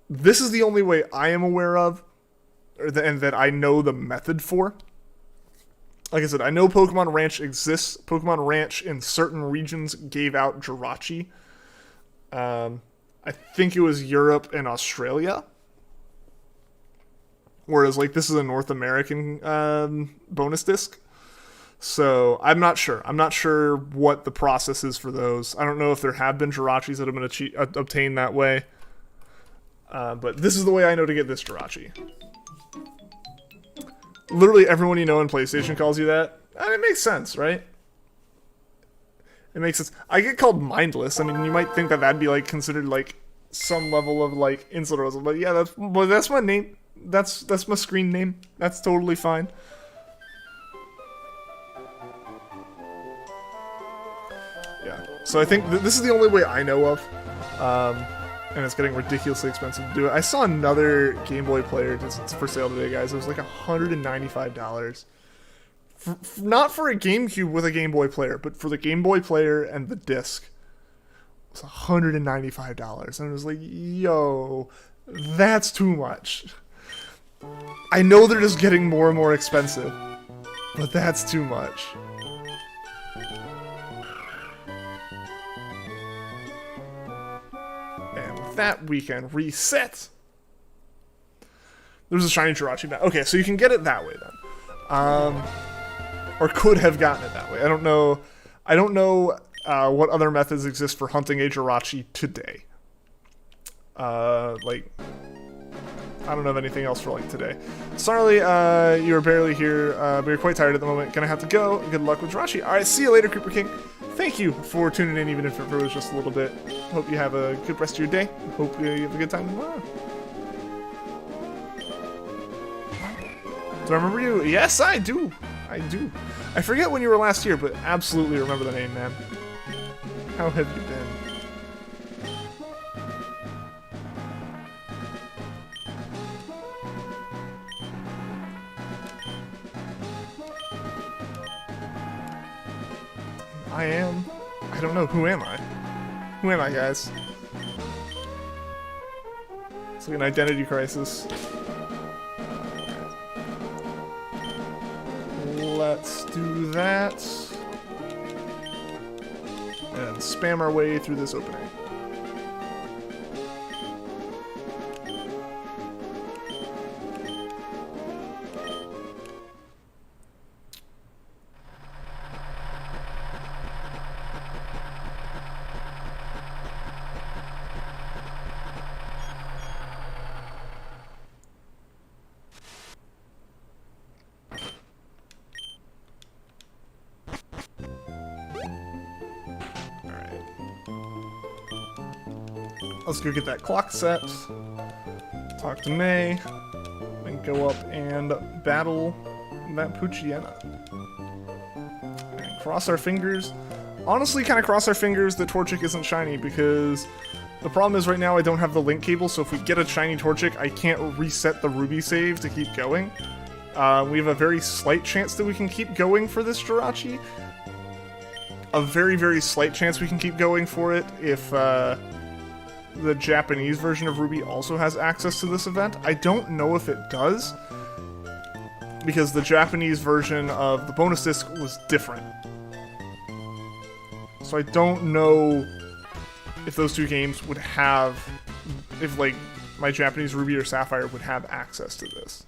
This is the only way I am aware of, and that I know the method for. Like I said, I know Pokemon Ranch exists. Pokemon Ranch in certain regions gave out Jirachi. I think it was Europe and Australia. Whereas, like, this is a North American bonus disc. So, I'm not sure. I'm not sure what the process is for those. I don't know if there have been Jirachis that have been obtained that way. But this is the way I know to get this Jirachi. Literally everyone you know in PlayStation calls you that. And it makes sense, right? It makes sense. I get called Mindless. I mean, you might think that that'd be, like, considered, like, some level of, like, insult or something. But yeah, that's my name. That's my screen name. That's totally fine. So I think this is the only way I know of. And it's getting ridiculously expensive to do it. I saw another Game Boy player, it's for sale today, guys. It was like $195. Not for a GameCube with a Game Boy player, but for the Game Boy player and the disc. It was $195. And it was like, yo, that's too much. I know they're just getting more and more expensive, but that's too much. And with that, we can reset. There's a shiny Jirachi now. Okay, so you can get it that way then. Or could have gotten it that way. I don't know what other methods exist for hunting a Jirachi today. Like, I don't know of anything else for like today. Sorry, you are barely here, but you're quite tired at the moment. Gonna have to go. Good luck with Jirachi. Alright, see you later, Creeper King. Thank you for tuning in, even if it was just a little bit. Hope you have a good rest of your day. Hope you have a good time tomorrow. Do I remember you? Yes, I do. I do. I forget when you were last here, but absolutely remember the name, man. How have you been? I don't know. Who am I? Who am I, guys? It's like an identity crisis. Let's do that. And spam our way through this opening. Let's go get that clock set, talk to May, and go up and battle that Poochyena. And cross our fingers. Honestly, kind of cross our fingers that Torchic isn't shiny, because the problem is right now I don't have the link cable, so if we get a shiny Torchic, I can't reset the Ruby save to keep going. We have a very slight chance that we can keep going for this Jirachi. A very, very slight chance we can keep going for it if, the Japanese version of Ruby also has access to this event. I don't know if it does, because the Japanese version of the bonus disc was different. So I don't know if those two games would have, if like my Japanese Ruby or Sapphire would have access to this.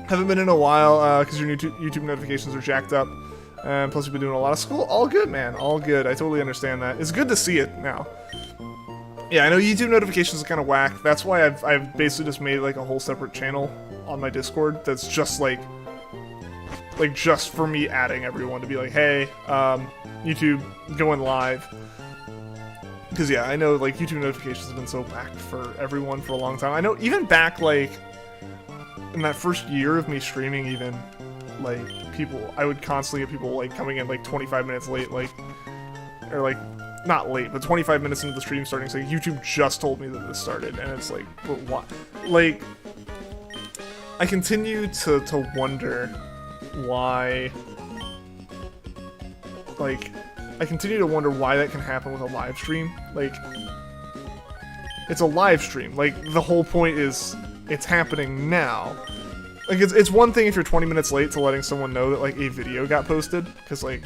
Haven't been in a while, because your YouTube notifications are jacked up. And plus, you've been doing a lot of school. All good, man. All good. I totally understand that. It's good to see it now. Yeah, I know YouTube notifications are kind of whack. That's why I've basically just made like a whole separate channel on my Discord that's just like just for me adding everyone to be like, hey, YouTube going live. Because yeah, I know like YouTube notifications have been so whacked for everyone for a long time. I know even back like in that first year of me streaming, even. Like, I would constantly get people, like, coming in, like, 25 minutes late, like, or, like, not late, but 25 minutes into the stream starting, saying, YouTube just told me that this started, and it's like, but what? Like, I continue to wonder why, like, I continue to wonder why that can happen with a live stream. Like, it's a live stream. Like, the whole point is, it's happening now. Like, it's one thing if you're 20 minutes late to letting someone know that, like, a video got posted, because, like,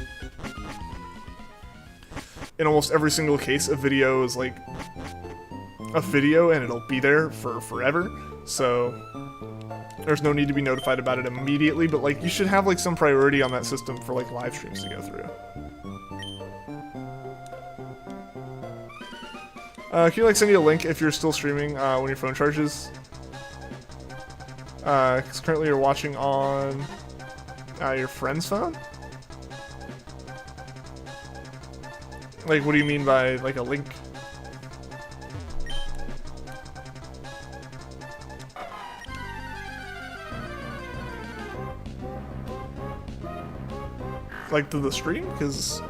in almost every single case, a video is, like, a video, and it'll be there for forever, so there's no need to be notified about it immediately, but, like, you should have, like, some priority on that system for, like, live streams to go through. Can you, like, send me a link if you're still streaming when your phone charges? Because currently you're watching on your friend's phone? Like, what do you mean by, like, a link? Like, to the stream? Because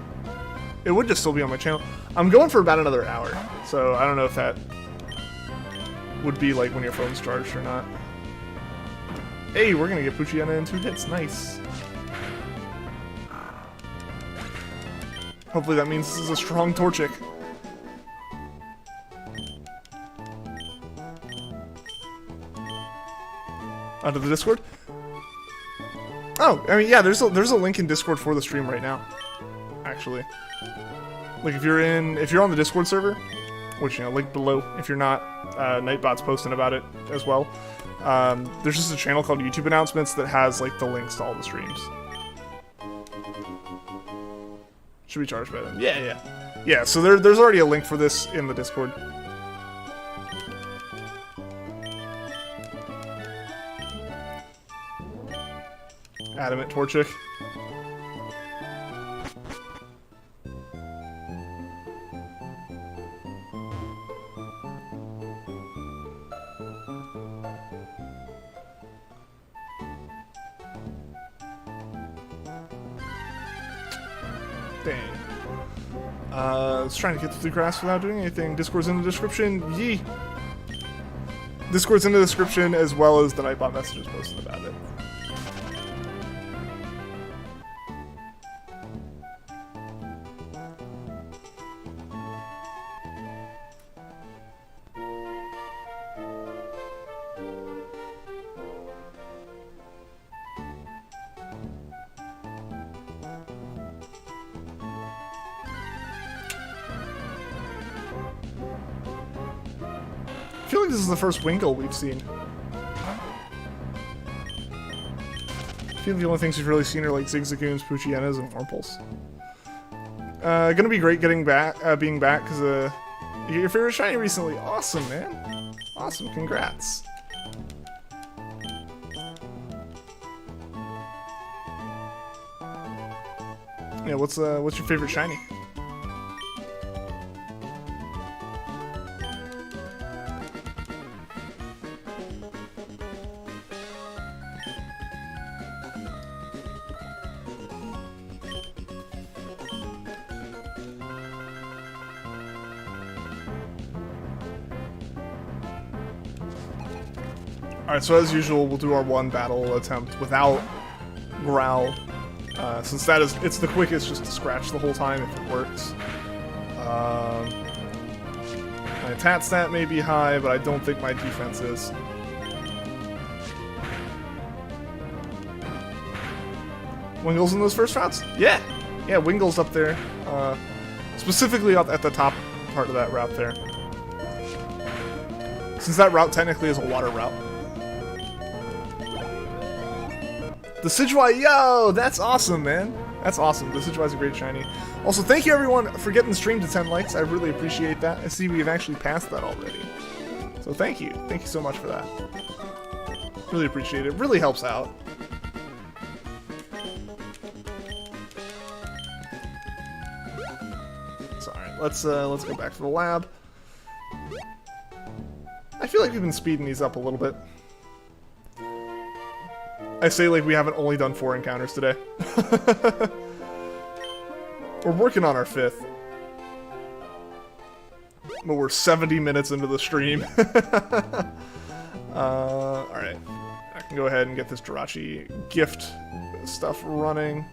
it would just still be on my channel. I'm going for about another hour, so I don't know if that would be like when your phone's charged or not. Hey, we're gonna get Poochyena in 2 hits. Nice. Hopefully that means this is a strong Torchic. Onto the Discord. Oh, I mean, yeah. There's a link in Discord for the stream right now. Actually, like if you're on the Discord server, which link below. If you're not, Nightbot's posting about it as well. There's just a channel called YouTube Announcements that has like the links to all the streams. Should be charged by them. Yeah. So there's already a link for this in the Discord. Adamant Torchic. Dang. It's trying to get through the grass without doing anything. Discord's in the description. Yee! Discord's in the description as well as the Nightbot messages posted about it. I feel like this is the first Winkle we've seen. I feel like the only things we've really seen are like Zigzagoons, Poochyenas, and Wurmples. Gonna be great being back, because you get your favorite shiny recently. Awesome, man. Awesome, congrats. Yeah, what's your favorite shiny? Alright, so as usual, we'll do our one battle attempt without Growl. Since it's the quickest just to scratch the whole time if it works. My attack stat may be high, but I don't think my defense is. Wingle's in those first routes? Yeah! Yeah, Wingle's up there. Specifically at the top part of that route there. Since that route technically is a water route. The Decidueye, yo! That's awesome, man. That's awesome. The Decidueye's a great shiny. Also, thank you everyone for getting the stream to 10 likes. I really appreciate that. I see we've actually passed that already. So thank you. Thank you so much for that. Really appreciate it. Really helps out. So, alright, let's go back to the lab. I feel like we've been speeding these up a little bit. I say like we haven't only done 4 encounters today. We're working on our 5th. But we're 70 minutes into the stream. Alright. I can go ahead and get this Jirachi gift stuff running.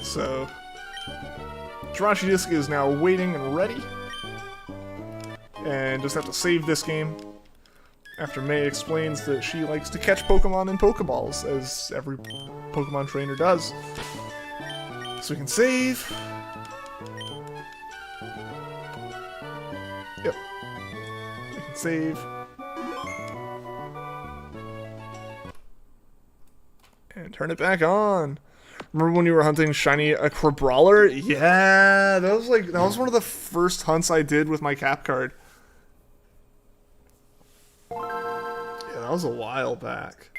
So, Jirachi Disc is now waiting and ready. And just have to save this game. After May explains that she likes to catch Pokemon in Pokeballs, as every Pokemon trainer does. So we can save. Yep. We can save. And turn it back on. Remember when you were hunting shiny a Crabrawler? Yeah, that was one of the first hunts I did with my cap card. was a while back.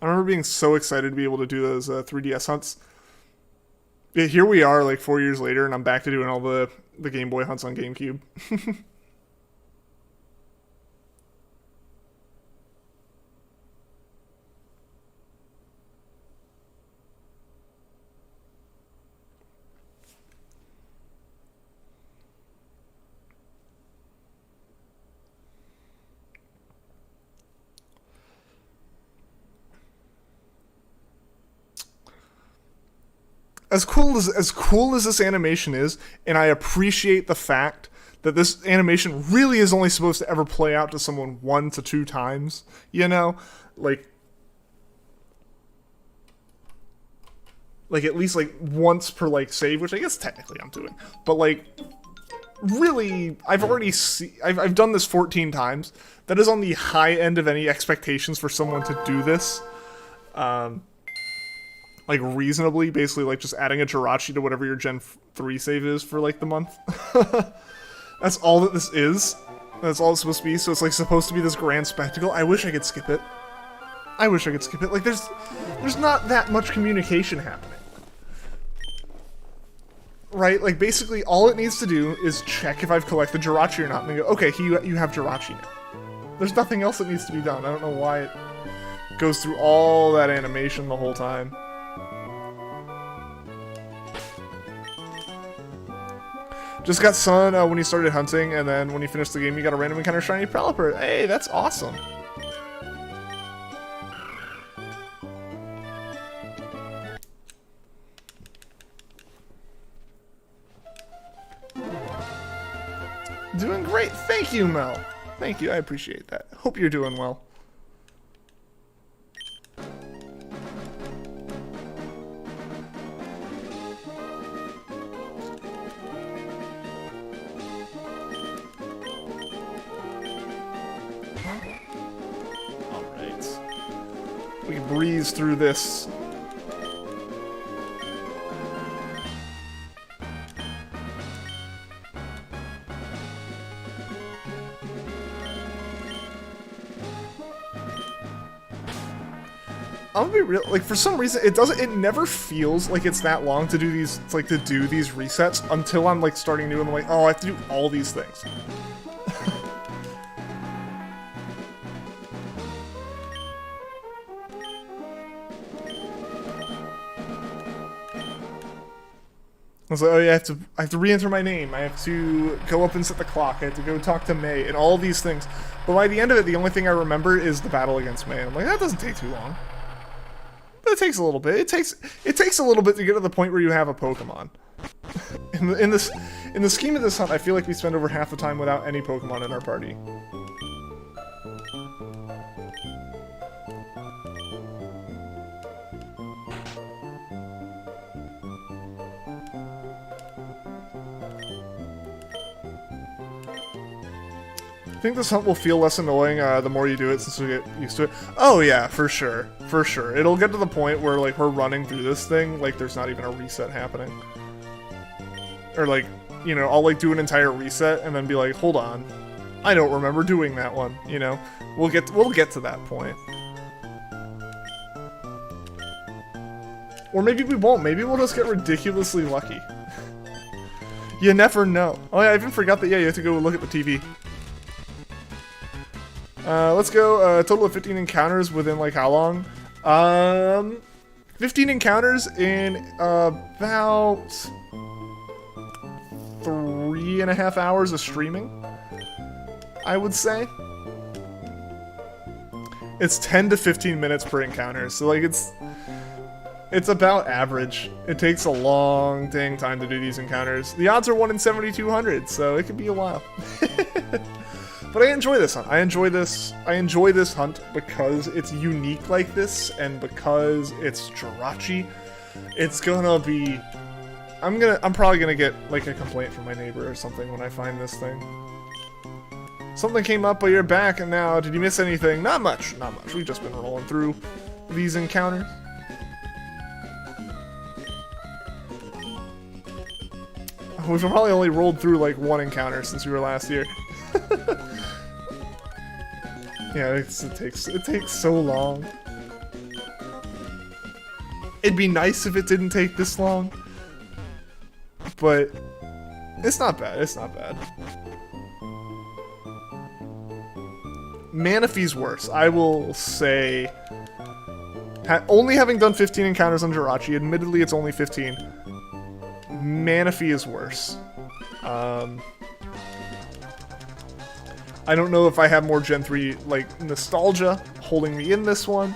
I remember being so excited to be able to do those 3DS hunts. Yeah, here we are, like 4 years later, and I'm back to doing all the Game Boy hunts on GameCube. As cool as this animation is, and I appreciate the fact that this animation really is only supposed to ever play out to someone 1 to 2 times, you know, like at least like once per like save, which I guess technically I'm doing, but like really I've done this 14 times. That is on the high end of any expectations for someone to do this. Like reasonably, basically like just adding a Jirachi to whatever your Gen 3 save is for like the month. That's all that this is. That's all it's supposed to be, so it's like supposed to be this grand spectacle. I wish I could skip it. I wish I could skip it. Like there's not that much communication happening. Right? Like basically all it needs to do is check if I've collected Jirachi or not, and then go, okay, you have Jirachi now. There's nothing else that needs to be done. I don't know why it goes through all that animation the whole time. Just got Sun when he started hunting, and then when he finished the game, you got a random encounter shiny Pelipper. Hey, that's awesome. Doing great. Thank you, Mel. Thank you. I appreciate that. Hope you're doing well. We can breeze through this. I'm gonna be real, like for some reason it never feels like it's that long to do these, like to do these resets until I'm like starting new and I'm like, oh, I have to do all these things. I was like, oh yeah, I have to re-enter my name, I have to go up and set the clock, I have to go talk to May, and all these things. But by the end of it, the only thing I remember is the battle against May. I'm like, that doesn't take too long. But it takes a little bit. It takes a little bit to get to the point where you have a Pokemon. In the scheme of this hunt, I feel like we spend over half the time without any Pokemon in our party. I think this hunt will feel less annoying the more you do it, since we get used to it. Oh yeah, for sure. For sure. It'll get to the point where like we're running through this thing, like there's not even a reset happening. Or like, you know, I'll like do an entire reset and then be like, hold on, I don't remember doing that one, you know? We'll get to that point. Or maybe we won't. Maybe we'll just get ridiculously lucky. You never know. Oh yeah, I even forgot that, yeah, you have to go look at the TV. Let's go, a total of 15 encounters within, like, how long? 15 encounters in about 3.5 hours of streaming, I would say. It's 10 to 15 minutes per encounter, so, like, it's about average. It takes a long dang time to do these encounters. The odds are 1 in 7,200, so it could be a while. But I enjoy this hunt. I enjoy this hunt because it's unique like this, and because it's Jirachi. It's gonna be... I'm probably gonna get, like, a complaint from my neighbor or something when I find this thing. Something came up, but you're back, and now, did you miss anything? Not much, not much. We've just been rolling through these encounters. We've probably only rolled through like 1 encounter since we were last here. Yeah, it takes so long. It'd be nice if it didn't take this long, but it's not bad. It's not bad. Manaphy's worse. I will say, only having done 15 encounters on Jirachi, admittedly it's only 15. Manaphy is worse. I don't know if I have more Gen 3 like nostalgia holding me in this one,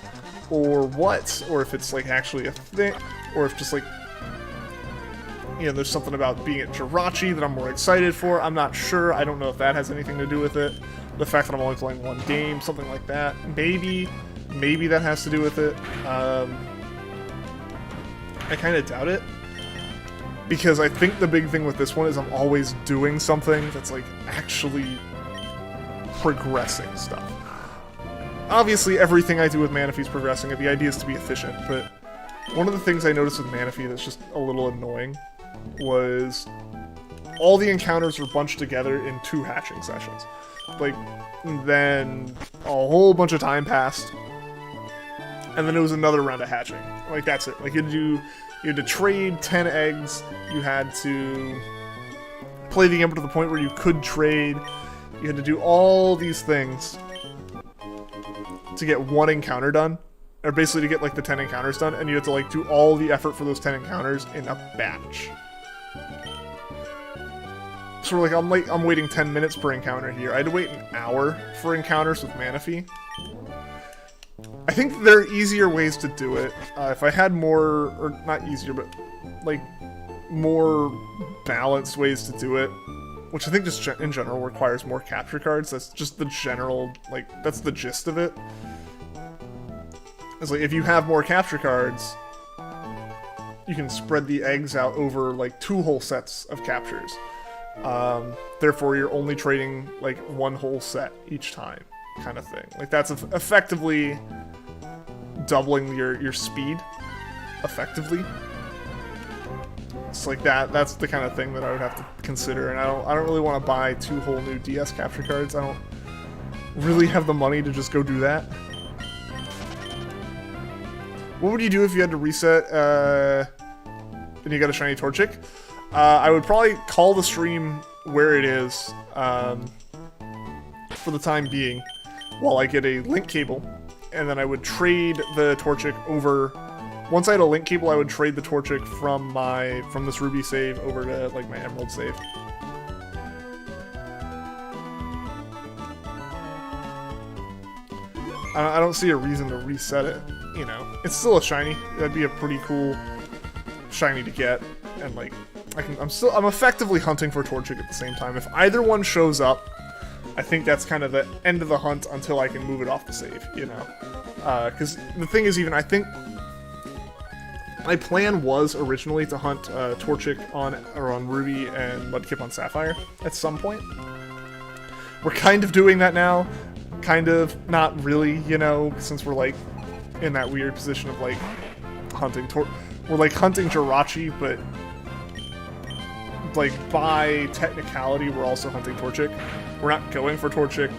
or what, or if it's like actually a thing, or if just like, you know, there's something about being at Jirachi that I'm more excited for. I'm not sure. I don't know if that has anything to do with it. The fact that I'm only playing 1 game, something like that. Maybe that has to do with it. I kind of doubt it. Because I think the big thing with this one is I'm always doing something that's like actually progressing stuff. Obviously, everything I do with Manaphy is progressing, and the idea is to be efficient, but one of the things I noticed with Manaphy that's just a little annoying was all the encounters were bunched together in 2 hatching sessions. Like, then a whole bunch of time passed, and then it was another round of hatching. Like, that's it. Like, you had to trade 10 eggs, you had to play the Emperor to the point where you could trade, you had to do all these things to get 1 encounter done, or basically to get like the 10 encounters done, and you have to like do all the effort for those 10 encounters in a batch. So like I'm waiting 10 minutes per encounter here. I had to wait an hour for encounters with Manaphy. I think there are easier ways to do it. If I had more, or not easier, but like more balanced ways to do it, which I think just in general requires more capture cards. That's just the general, like, that's the gist of it. It's like, if you have more capture cards, you can spread the eggs out over, like, 2 whole sets of captures. Therefore, you're only trading, like, 1 whole set each time, kind of thing. Like, that's effectively doubling your speed, effectively. It's like that's the kind of thing that I would have to consider, and I don't really want to buy 2 whole new DS capture cards. I don't really have the money to just go do that. What would you do if you had to reset and you got a shiny Torchic? I would probably call the stream where it is for the time being while I get a link cable, and then I would trade the Torchic over. Once I had a link cable, I would trade the Torchic from this Ruby save over to like my Emerald save. I don't see a reason to reset it. You know, it's still a shiny. That'd be a pretty cool shiny to get, and like I'm effectively hunting for Torchic at the same time. If either one shows up, I think that's kind of the end of the hunt until I can move it off the save. You know, because the thing is, even I think. My plan was originally to hunt Torchic on Ruby and Mudkip on Sapphire at some point. We're kind of doing that now, kind of not really, you know, since we're like in that weird position of like hunting we're like hunting Jirachi, but like by technicality we're also hunting Torchic. We're not going for Torchic.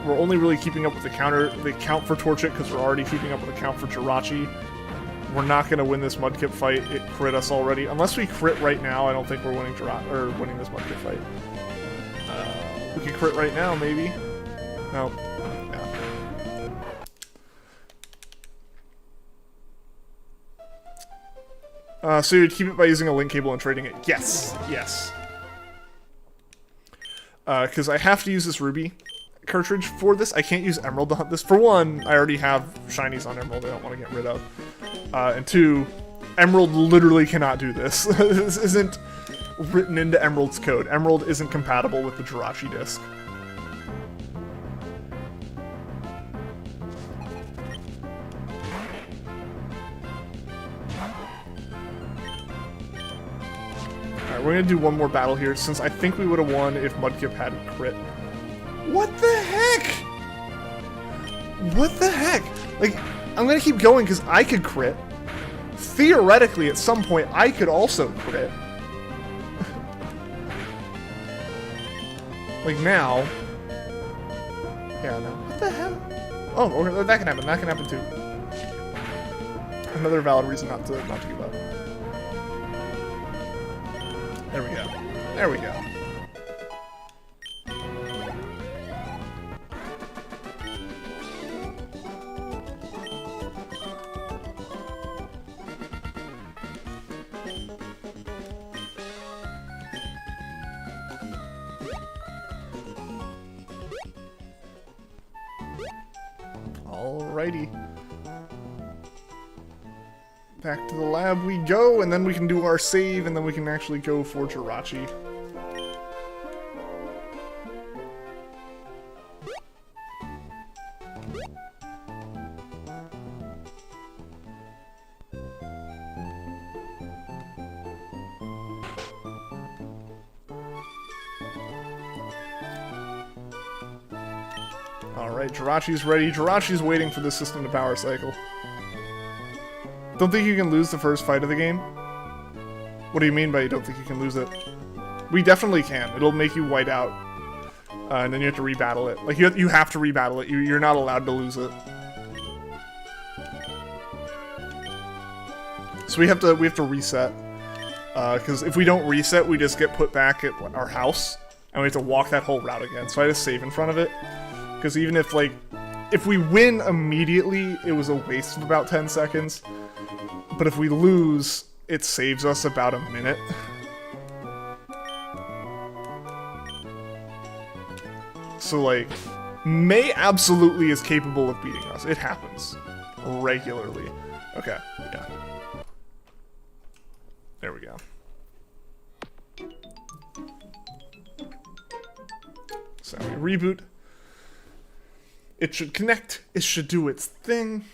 We're only really keeping up with the count for Torchic because we're already keeping up with the count for Jirachi. We're not going to win this Mudkip fight. It crit us already. Unless we crit right now, I don't think we're winning winning this Mudkip fight. We can crit right now, maybe. No. Yeah. So you'd keep it by using a link cable and trading it. Yes. Yes. Because I have to use this Ruby cartridge for this. I can't use Emerald to hunt this. For one, I already have shinies on Emerald I don't want to get rid of. And 2, Emerald literally cannot do this. This isn't written into Emerald's code. Emerald isn't compatible with the Jirachi disc. Alright, we're gonna do one more battle here, since I think we would have won if Mudkip hadn't crit. What the heck? What the heck? Like, I'm gonna keep going because I could crit. Theoretically, at some point, I could also crit. Like now. Yeah, no. What the hell? Oh, okay, that can happen. That can happen too. Another valid reason not to give up. There we go. There we go. Alrighty. Back to the lab we go, and then we can do our save, and then we can actually go for Jirachi. Alright, Jirachi's ready. Jirachi's waiting for the system to power cycle. Don't think you can lose the first fight of the game? What do you mean by you don't think you can lose it? We definitely can. It'll make you white out. And then you have to rebattle it. Like, you have to rebattle it. You're not allowed to lose it. So we have to reset. Because if we don't reset, we just get put back at our house. And we have to walk that whole route again. So I just save in front of it. Because even if, like, if we win immediately, it was a waste of about 10 seconds. But if we lose, it saves us about a minute. So, like, May absolutely is capable of beating us. It happens. Regularly. Okay, yeah. There we go. So we reboot. It should connect. It should do its thing.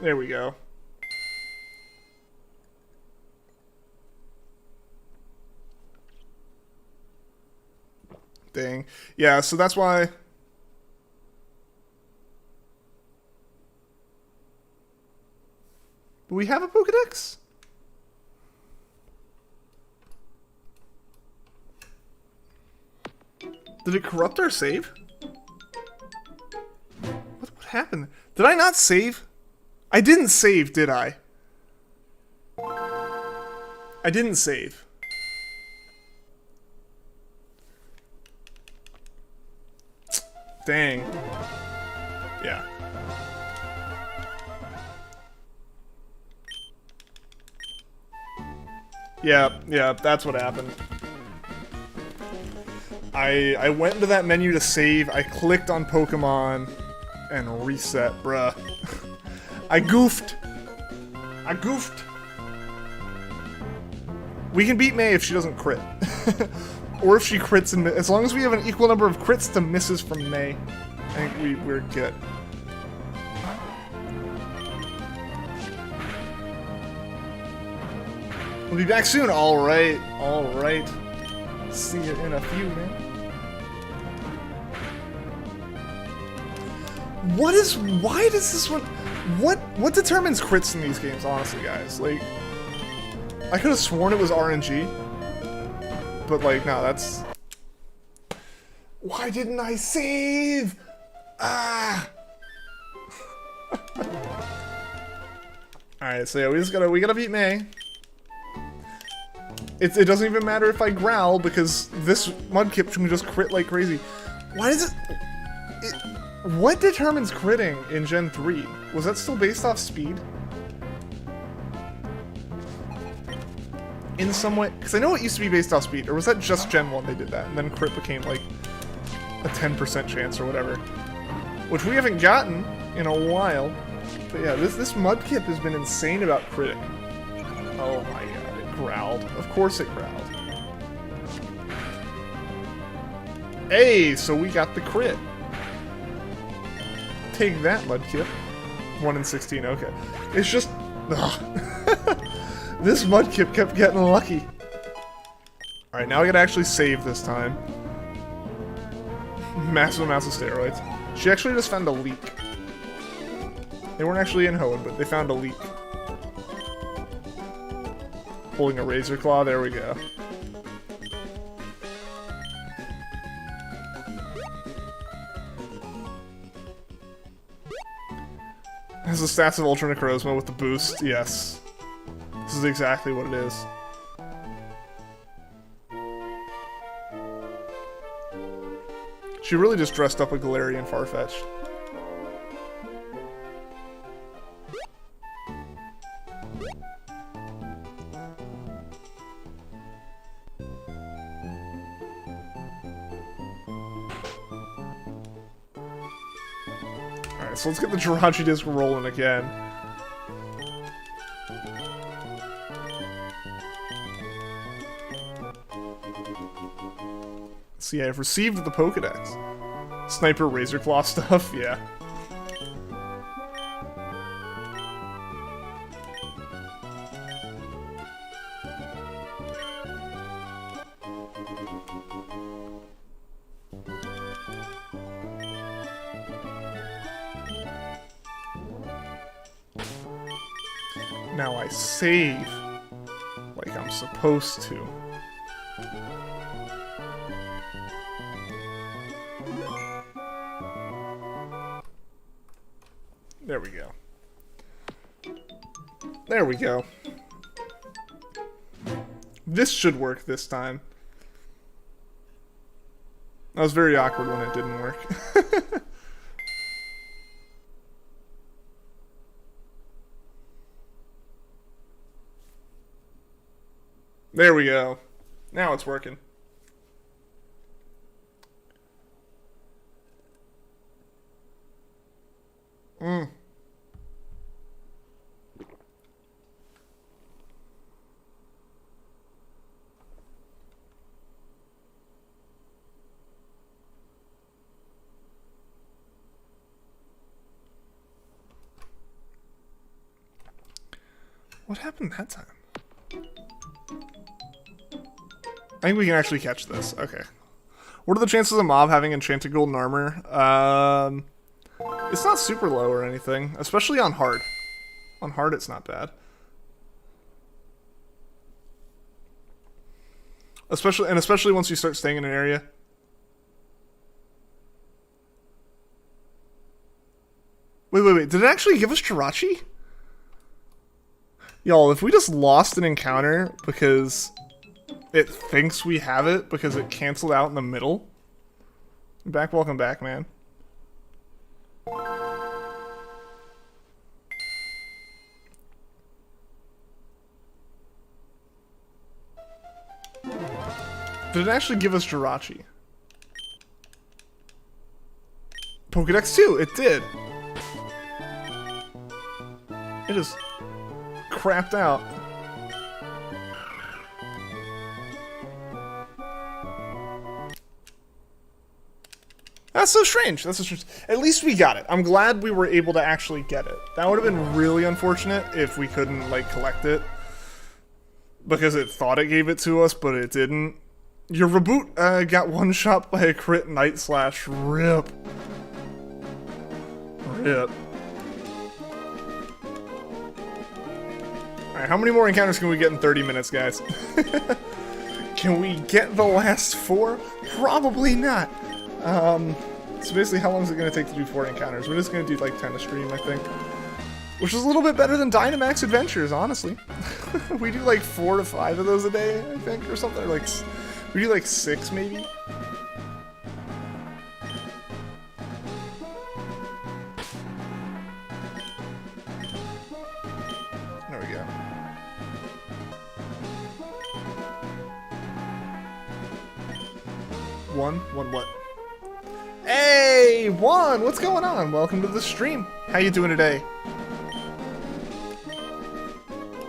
There we go. Dang. Yeah, so that's why... Do we have a Pokedex? Did it corrupt our save? What happened? Did I not save? I didn't save, did I? I didn't save. Dang. Yeah. Yeah, that's what happened. I went into that menu to save, I clicked on Pokemon, and reset, bruh. I goofed. We can beat May if she doesn't crit. Or if she crits, and as long as we have an equal number of crits to misses from May, I think we're good. We'll be back soon. Alright. See you in a few, man. Why does this one... What determines crits in these games, honestly, guys? Like, I could have sworn it was RNG. But, like, no, that's... Why didn't I save? Ah! Alright, so yeah, we gotta beat May. It doesn't even matter if I growl, because this Mudkip can just crit like crazy. Why does it... What determines critting in Gen 3? Was that still based off speed? In some way? Because I know it used to be based off speed, or was that just Gen 1 they did that, and then crit became like a 10% chance or whatever. Which we haven't gotten in a while. But yeah, this Mudkip has been insane about critting. Oh my god. Growled. Of course it growled. Hey, so we got the crit. Take that, Mudkip. 1 in 16, okay. It's just... This Mudkip kept getting lucky. Alright, now I gotta actually save this time. Massive amounts of steroids. She actually just found a leak. They weren't actually in Hoenn, but they found a leak. Pulling a Razor Claw, there we go. Has the stats of Ultra Necrozma with the boost. Yes. This is exactly what it is. She really just dressed up a Galarian Farfetch'd. Alright, so let's get the Jirachi disc rolling again. See, I've received the Pokedex. Sniper Razor Claw stuff, yeah. Now I save like I'm supposed to. There we go. There we go. This should work this time. That was very awkward when it didn't work. There we go. Now it's working. What happened that time? I think we can actually catch this. Okay. What are the chances of Mob having enchanted golden armor? It's not super low or anything, especially on hard. On hard, it's not bad. Especially once you start staying in an area. Wait. Did it actually give us Jirachi? Y'all, if we just lost an encounter because it thinks we have it because it canceled out in the middle. Welcome back, man. Did it actually give us Jirachi? Pokedex 2, it did. It is crapped out. That's so strange. That's so strange. At least we got it. I'm glad we were able to actually get it. That would have been really unfortunate if we couldn't, like, collect it. Because it thought it gave it to us, but it didn't. Your reboot got one shot by a crit Night Slash. Rip. Rip. Alright, how many more encounters can we get in 30 minutes, guys? Can we get the last 4? Probably not. So basically, how long is it going to take to do 4 encounters? We're just going to do like 10 a stream, I think. Which is a little bit better than Dynamax Adventures, honestly. We do like 4 to 5 of those a day, I think, or something. Or like, we do like 6, maybe? There we go. One what? Hey, Juan, what's going on? Welcome to the stream. How you doing today?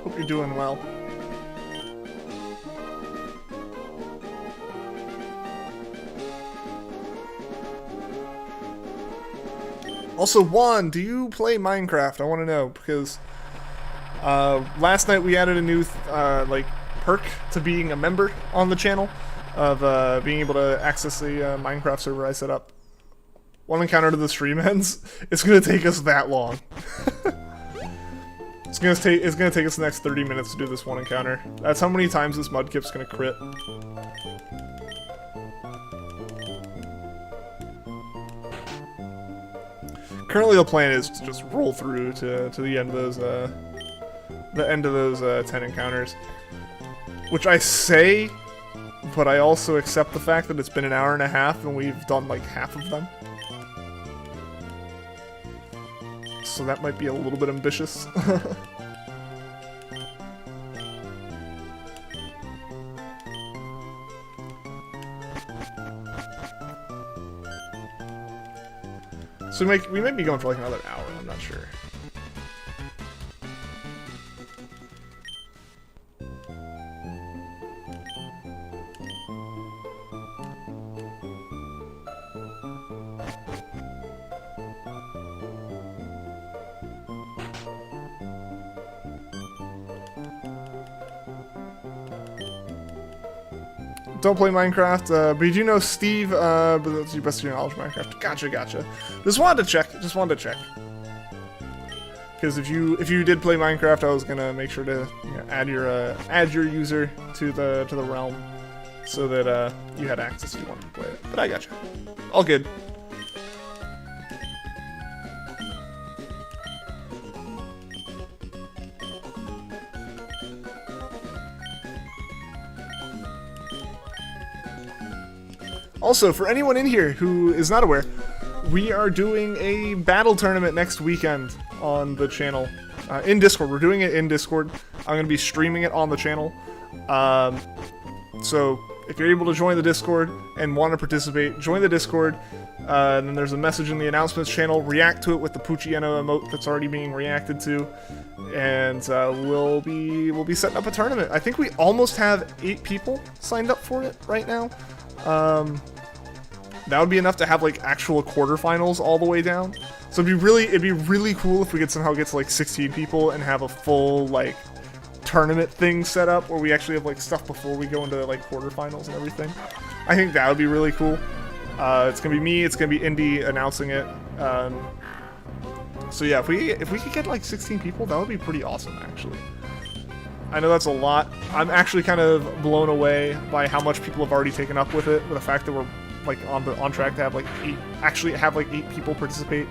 Hope you're doing well. Also, Juan, do you play Minecraft? I want to know, because last night we added a new like perk to being a member on the channel of being able to access the Minecraft server I set up. One encounter to the stream ends. It's gonna take us that long. It's gonna take us the next 30 minutes to do this one encounter. That's how many times this Mudkip's gonna crit. Currently, the plan is to just roll through to the end of those 10 encounters, which I say, but I also accept the fact that it's been an hour and a half and we've done like half of them. So that might be a little bit ambitious. So we might be going for like another hour, I'm not sure. Don't play Minecraft, but you do know Steve, but that's your best of your knowledge of Minecraft. Gotcha. Just wanted to check. Because if you did play Minecraft, I was gonna make sure to add your user to the realm, so that you had access if you wanted to play it. But I gotcha. All good. Also, for anyone in here who is not aware, we are doing a battle tournament next weekend on the channel. In Discord. We're doing it in Discord. I'm going to be streaming it on the channel. So, if you're able to join the Discord and want to participate, join the Discord. And then there's a message in the announcements channel. React to it with the Pucciano emote that's already being reacted to. And we'll be setting up a tournament. I think we almost have 8 people signed up for it right now. That would be enough to have like actual quarterfinals all the way down. So it'd be really cool if we could somehow get to like 16 people and have a full like tournament thing set up where we actually have like stuff before we go into like quarterfinals and everything. I think that would be really cool. It's gonna be me, it's gonna be Indy announcing it. So yeah, if we could get like 16 people, that would be pretty awesome actually. I know that's a lot. I'm actually kind of blown away by how much people have already taken up with it, with the fact that we're like on track to have like 8 people participate.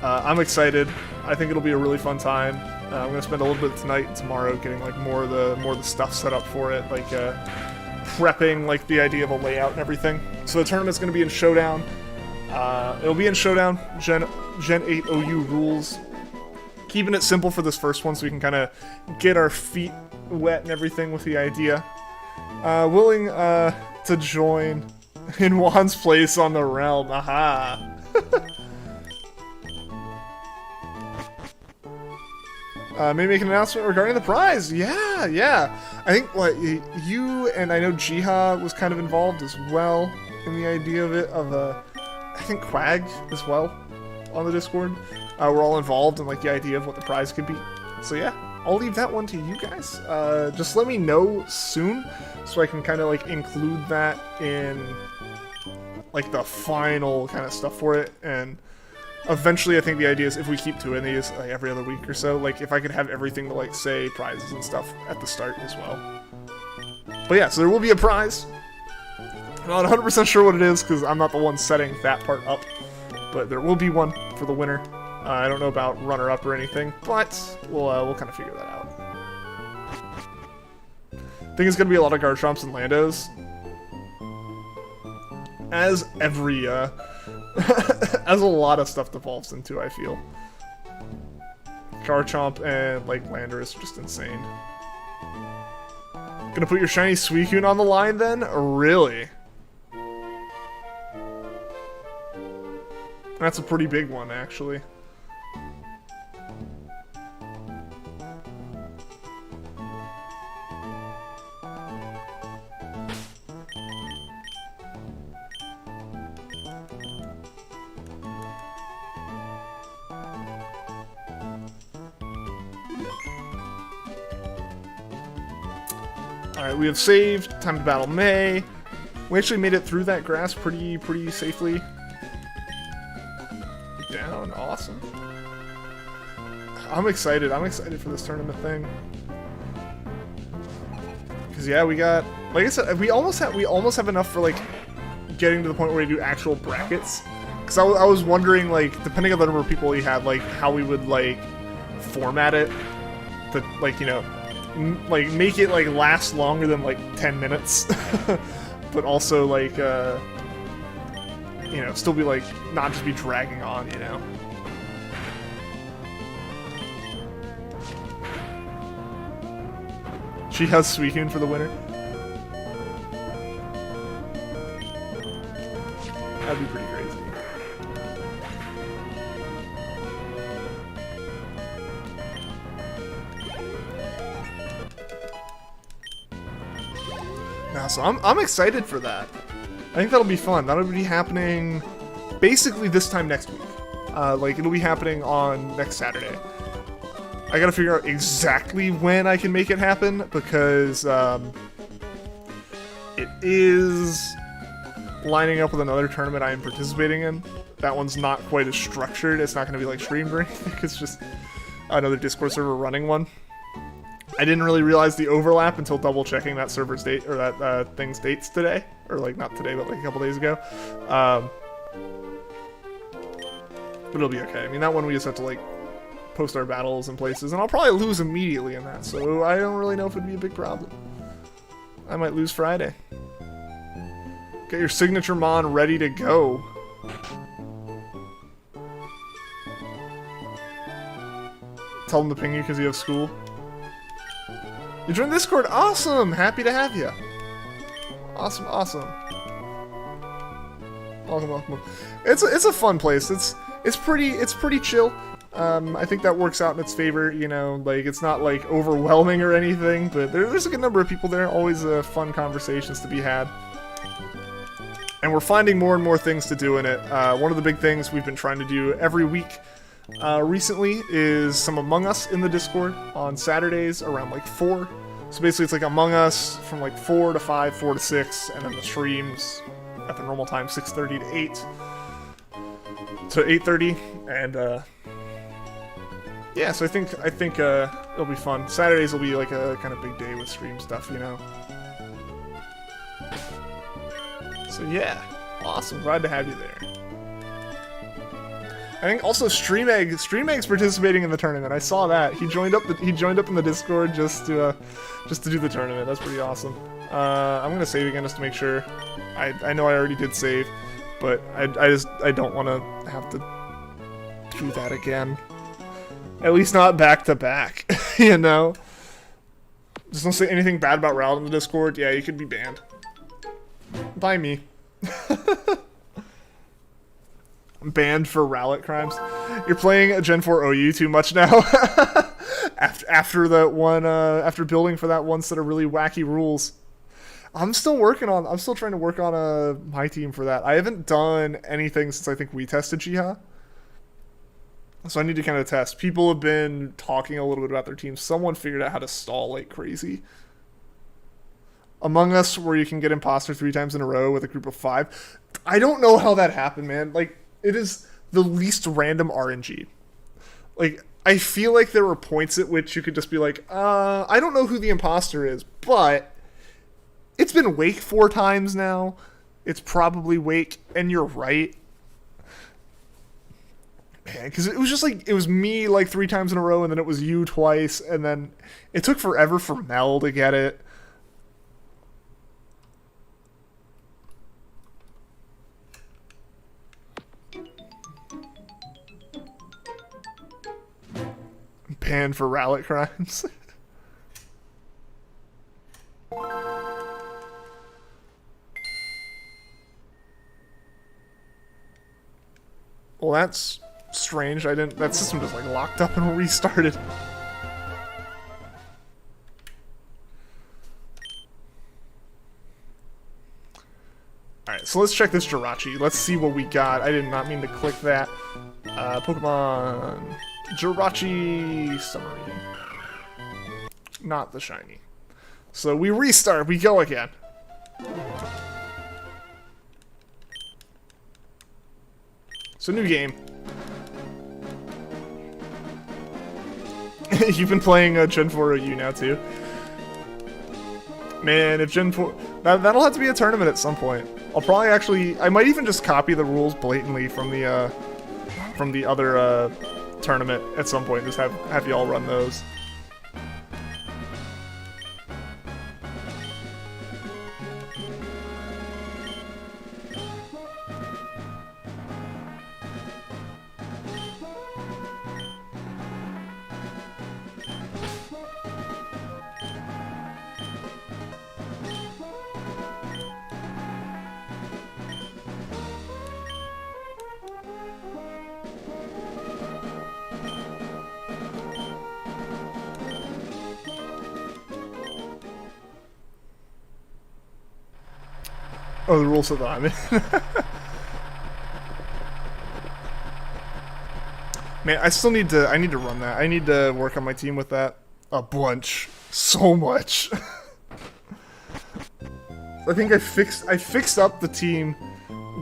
I'm excited. I think it'll be a really fun time. I'm gonna spend a little bit tonight and tomorrow getting like more of the stuff set up for it, like prepping like the idea of a layout and everything. So the tournament's gonna be in Showdown. It'll be in Showdown, Gen 8 OU rules. Keeping it simple for this first one so we can kind of get our feet wet and everything with the idea. Willing to join in Juan's place on the realm. Aha! Maybe make an announcement regarding the prize. Yeah. I think you and I know Jiha was kind of involved as well in the idea of it. I think Quag as well on the Discord. We're all involved in like the idea of what the prize could be. So yeah, I'll leave that one to you guys. Just let me know soon so I can kind of like include that in like the final kind of stuff for it. And eventually I think the idea is if we keep doing these like every other week or so, like if I could have everything to like say prizes and stuff at the start as well. But yeah, so there will be a prize. I'm not 100% sure what it is because I'm not the one setting that part up. But there will be one for the winner. I don't know about runner-up or anything, but we'll kind of figure that out. I think it's going to be a lot of Garchomps and Landos. As every, as a lot of stuff devolves into, I feel. Garchomp and, like, Landorus are just insane. Gonna put your shiny Suicune on the line, then? Really? That's a pretty big one, actually. Alright, we have saved. Time to battle May. We actually made it through that grass pretty safely. Down, awesome. I'm excited for this tournament thing. Cause yeah, we got, like I said, we almost have enough for like getting to the point where we do actual brackets. Because I was wondering, like, depending on the number of people we had, like, how we would, like, format it. To, like, you know, like, make it, like, last longer than, like, 10 minutes. But also, like, you know, still be, like, not just be dragging on, you know? She has Suicune for the winner. That'd be pretty crazy. Now, so I'm excited for that. I think that'll be fun. That'll be happening basically this time next week. Like, it'll be happening on next Saturday. I gotta figure out exactly when I can make it happen, because it is lining up with another tournament I am participating in. That one's not quite as structured. It's not gonna be like streamed or anything. It's just another Discord server running one. I didn't really realize the overlap until double checking that server's date, or that thing's dates today. Or like, not today, but like a couple days ago. But it'll be okay. I mean, that one we just have to like post our battles in places, and I'll probably lose immediately in that, so I don't really know if it'd be a big problem. I might lose Friday. Get your signature mon ready to go. Tell them to ping you because you have school. You joined Discord, awesome! Happy to have you. Awesome, awesome. Welcome, welcome. It's a fun place. It's pretty chill. I think that works out in its favor, you know, like, it's not, like, overwhelming or anything, but there's a good number of people there, always fun conversations to be had. And we're finding more and more things to do in it. One of the big things we've been trying to do every week recently is some Among Us in the Discord on Saturdays around, like, 4. So basically it's like Among Us from, like, 4 to 5, 4 to 6, and then the streams at the normal time, 6:30 to 8. To 8:30, and, yeah, so I think it'll be fun. Saturdays will be like a kind of big day with stream stuff, you know. So yeah, awesome. Glad to have you there. I think also Streameg's participating in the tournament. I saw that he joined up in the Discord just to do the tournament. That's pretty awesome. I'm gonna save again just to make sure. I know I already did save, but I don't want to have to do that again. At least not back to back, you know? Just don't say anything bad about Rowlet in the Discord. Yeah, you could be banned. By me. Banned for Rowlet crimes. You're playing a Gen 4 OU too much now. after that one, after building for that one set of really wacky rules. I'm still trying to work on my team for that. I haven't done anything since I think we tested Jiha. So I need to kind of test. People have been talking a little bit about their teams. Someone figured out how to stall like crazy. Among Us, where you can get imposter 3 times in a row with a group of 5. I don't know how that happened, man. Like, it is the least random RNG. Like, I feel like there were points at which you could just be like, I don't know who the imposter is, but it's been Wake 4 times now. It's probably Wake, and you're right. Because it was just like, it was me like 3 times in a row, and then it was you twice, and then it took forever for Mel to get it. Banned for Rowlet crimes. Well, that's strange. That system just like locked up and restarted. Alright, so let's check this Jirachi. Let's see what we got. I did not mean to click that. Pokemon Jirachi summary. Not the shiny. So we restart. We go again. So new game. You've been playing Gen 4 OU now too. Man, if Gen 4... That'll have to be a tournament at some point. I'll probably actually, I might even just copy the rules blatantly from the other tournament at some point. Just have y'all run those. Oh, the rules that I'm in. Man, I need to run that. I need to work on my team with that. A bunch. So much. I think I fixed up the team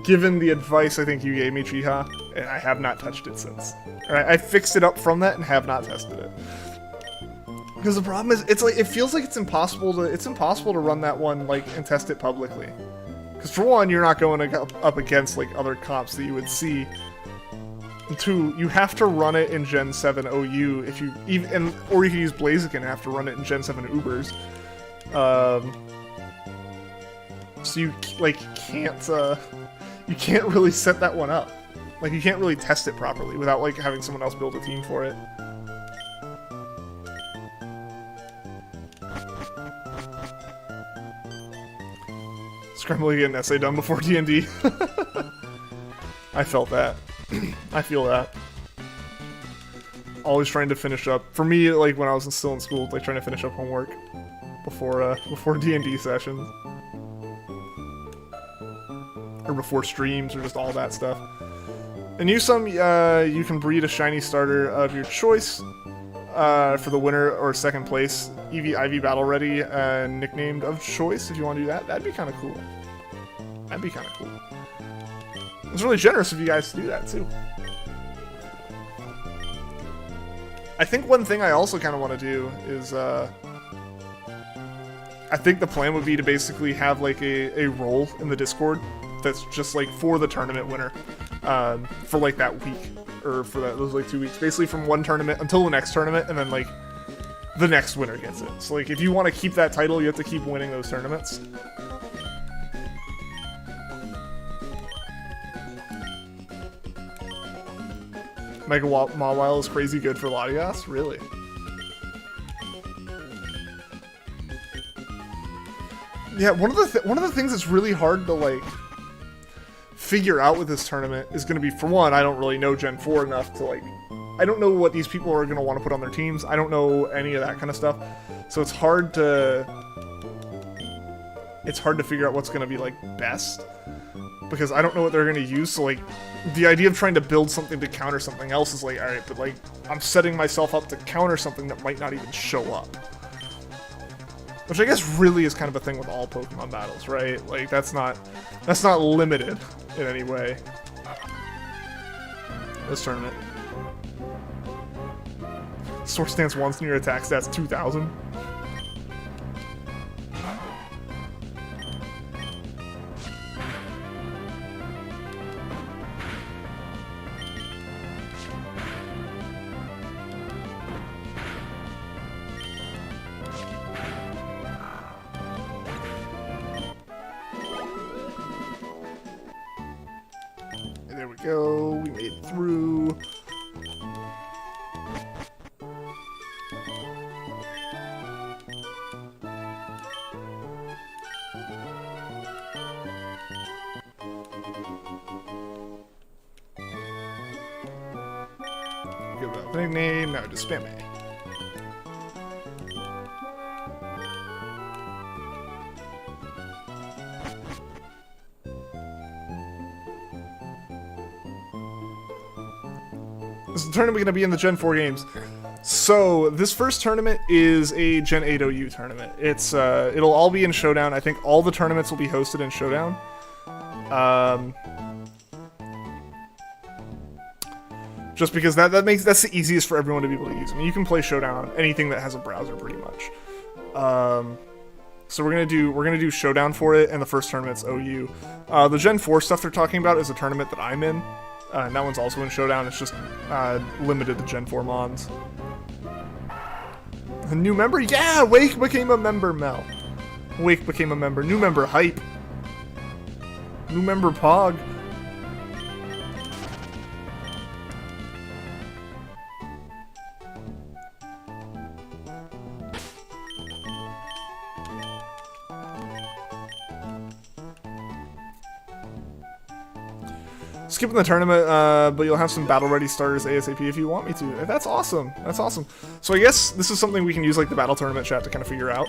given the advice I think you gave me, Chiha, and I have not touched it since. Alright, I fixed it up from that and have not tested it. Because the problem is, it feels like it's impossible to run that one, like, and test it publicly. Because for one, you're not going up against like other comps that you would see. And two, you have to run it in Gen 7 OU if you even, or you can use Blaziken and have to run it in Gen 7 Ubers. So you like you can't really set that one up. Like you can't really test it properly without like having someone else build a team for it. Scrambling to get an essay done before D&D. I felt that. I feel that. Always trying to finish up. For me, like when I was still in school, like trying to finish up homework before D&D sessions, or before streams, or just all that stuff. And you can breed a shiny starter of your choice for the winner or second place EV Battle Ready nicknamed of choice. If you want to do that, that'd be kind of cool. That'd be kind of cool. It's really generous of you guys to do that too. I think one thing I also kind of want to do is I think the plan would be to basically have like a role in the Discord that's just like for the tournament winner for like that week or for those like 2 weeks, basically from one tournament until the next tournament, and then like the next winner gets it. So like if you want to keep that title, you have to keep winning those tournaments. Mega Mawile is crazy good for Latias? Really? Yeah, one of the things that's really hard to like figure out with this tournament is going to be, for one, I don't really know Gen 4 enough to like, I don't know what these people are going to want to put on their teams. I don't know any of that kind of stuff. So it's hard to figure out what's going to be like best, because I don't know what they're going to use. So like the idea of trying to build something to counter something else is like, all right, but like I'm setting myself up to counter something that might not even show up. Which I guess really is kind of a thing with all Pokemon battles, right? Like that's not limited in any way. This tournament. Source stance once and your attack stats 2,000. There we go, we made it through. Give it a nickname, now just spam it. This is the tournament going to be in the Gen 4 games. So this first tournament is a Gen 8 OU tournament. It's it'll all be in Showdown. I think all the tournaments will be hosted in Showdown. Just because that's the easiest for everyone to be able to use. I mean, you can play Showdown on anything that has a browser pretty much. So we're gonna do Showdown for it, and the first tournament's OU. The Gen 4 stuff they're talking about is a tournament that I'm in. And that one's also in Showdown. It's just limited to Gen 4 mons. A new member? Yeah! Wake became a member, Mel. Wake became a member. New member, hype. New member, Pog. Skipping the tournament, but you'll have some battle-ready starters ASAP if you want me to. That's awesome. That's awesome. So I guess this is something we can use like the battle tournament chat to kind of figure out.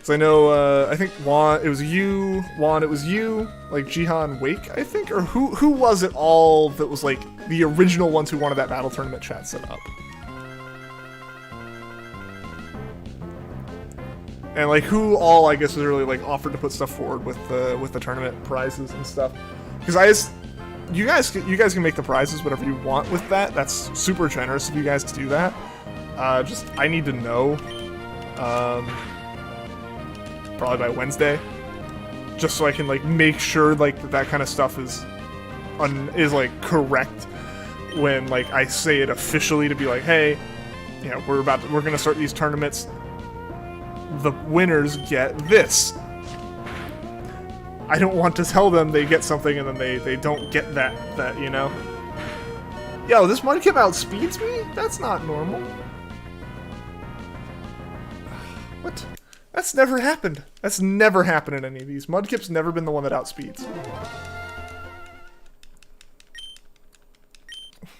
So I know, I think Juan, it was you, like Jihan Wake, I think? Or who was it all that was like the original ones who wanted that battle tournament chat set up? And like who all I guess was really like offered to put stuff forward with the tournament prizes and stuff. Because you guys can make the prizes whatever you want with that. That's super generous of you guys to do that. Just I need to know. Probably by Wednesday, just so I can like make sure like that kind of stuff is like correct when like I say it officially to be like, hey, you know, we're gonna start these tournaments. The winners get this. I don't want to tell them they get something and then they don't get that, you know? Yo, this Mudkip outspeeds me? That's not normal. What? That's never happened. That's never happened in any of these. Mudkip's never been the one that outspeeds.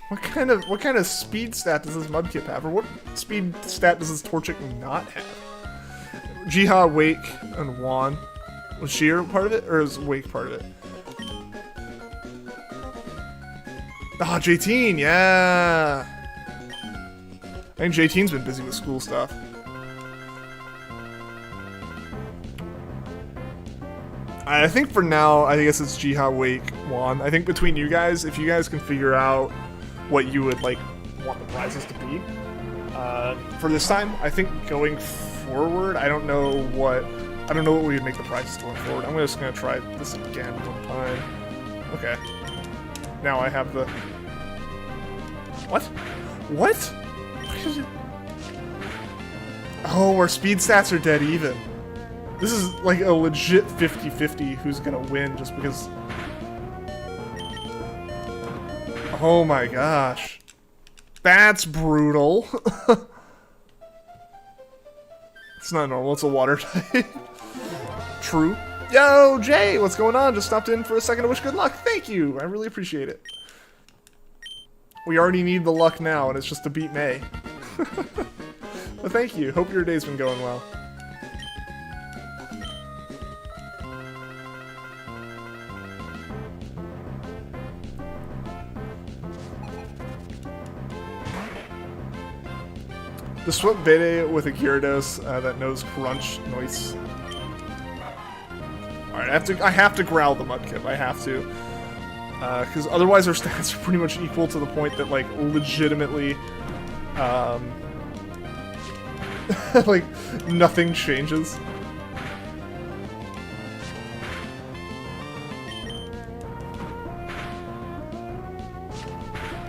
What kind of speed stat does this Mudkip have? Or what speed stat does this Torchic not have? Jiha, Wake, and Juan. Was Sheer part of it, or is Wake part of it? Ah, J-Teen, yeah! I think J-Teen's been busy with school stuff. I think for now, I guess it's Jiha, Wake, Juan. I think between you guys, if you guys can figure out what you would, like, want the prizes to be, for this time, I think going forward, I don't know what we would make the prizes going forward. I'm just gonna try this again one time. Okay. Now I have the... What? What? Oh, our speed stats are dead even. This is like a legit 50-50 who's gonna win just because... Oh my gosh. That's brutal. It's not normal, it's a water type. True. Yo, Jay, what's going on? Just stopped in for a second to wish good luck. Thank you, I really appreciate it. We already need the luck now, and it's just to beat May. Well, thank you. Hope your day's been going well. The Sweat Bede with a Gyarados that knows Crunch noise. Alright, I have to growl the Mudkip. I have to. Because otherwise our stats are pretty much equal to the point that, like, legitimately, like, nothing changes.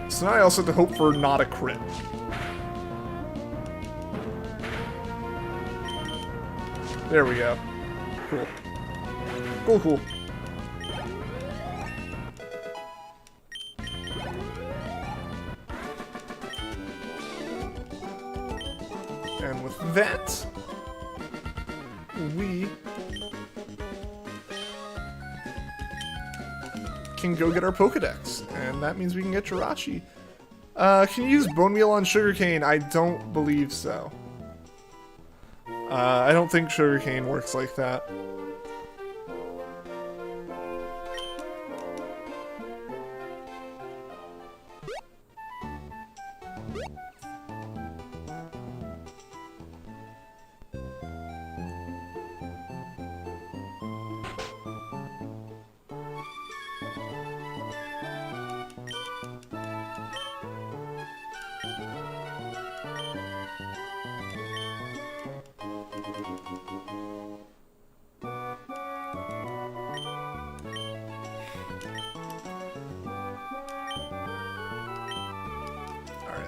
So now I also have to hope for not a crit. There we go. Cool. Cool, cool. And with that, we can go get our Pokedex. And that means we can get Jirachi. Can you use bone meal on sugarcane? I don't believe so. I don't think sugarcane works like that.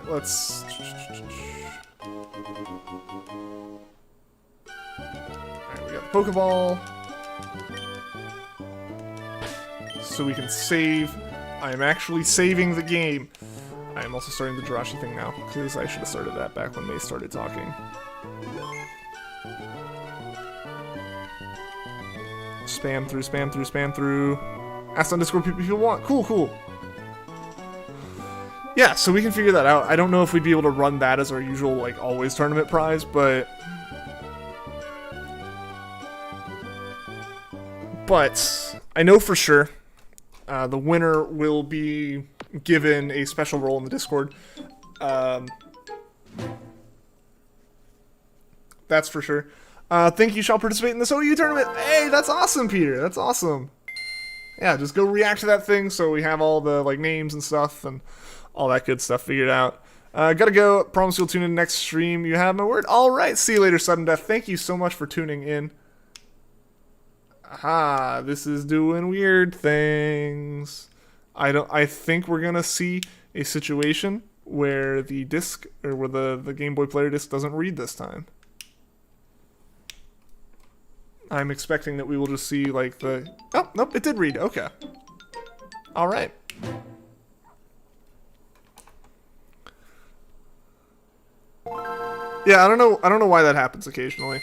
let's... Alright, we got the Pokeball. So we can save. I am actually saving the game. I am also starting the Jirachi thing now, because I should have started that back when they started talking. Spam through, spam through, spam through. Ask on Discord if you want. Cool, cool. Yeah, so we can figure that out. I don't know if we'd be able to run that as our usual, like, always tournament prize, but... But I know for sure the winner will be given a special role in the Discord. That's for sure. Think you shall participate in this OU tournament. Hey, that's awesome, Peter. That's awesome. Yeah, just go react to that thing so we have all the like names and stuff and all that good stuff figured out. Gotta go. Promise you'll tune in next stream. You have my word. All right. See you later, Sudden Death. Thank you so much for tuning in. Aha, this is doing weird things. I think we're gonna see a situation where the disc or where the Game Boy Player disc doesn't read this time. I'm expecting that we will just see like the... Oh, nope, it did read. Okay. All right. Yeah, I don't know why that happens occasionally.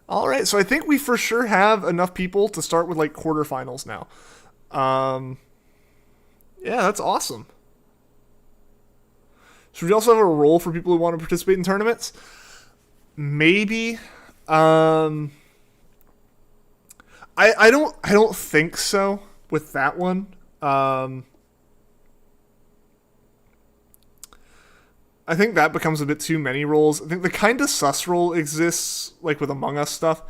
All right, so I think we for sure have enough people to start with like quarterfinals now. Yeah, that's awesome. Should we also have a role for people who want to participate in tournaments? Maybe. I don't think so with that one. I think that becomes a bit too many roles. I think the kind of sus role exists, like, with Among Us stuff,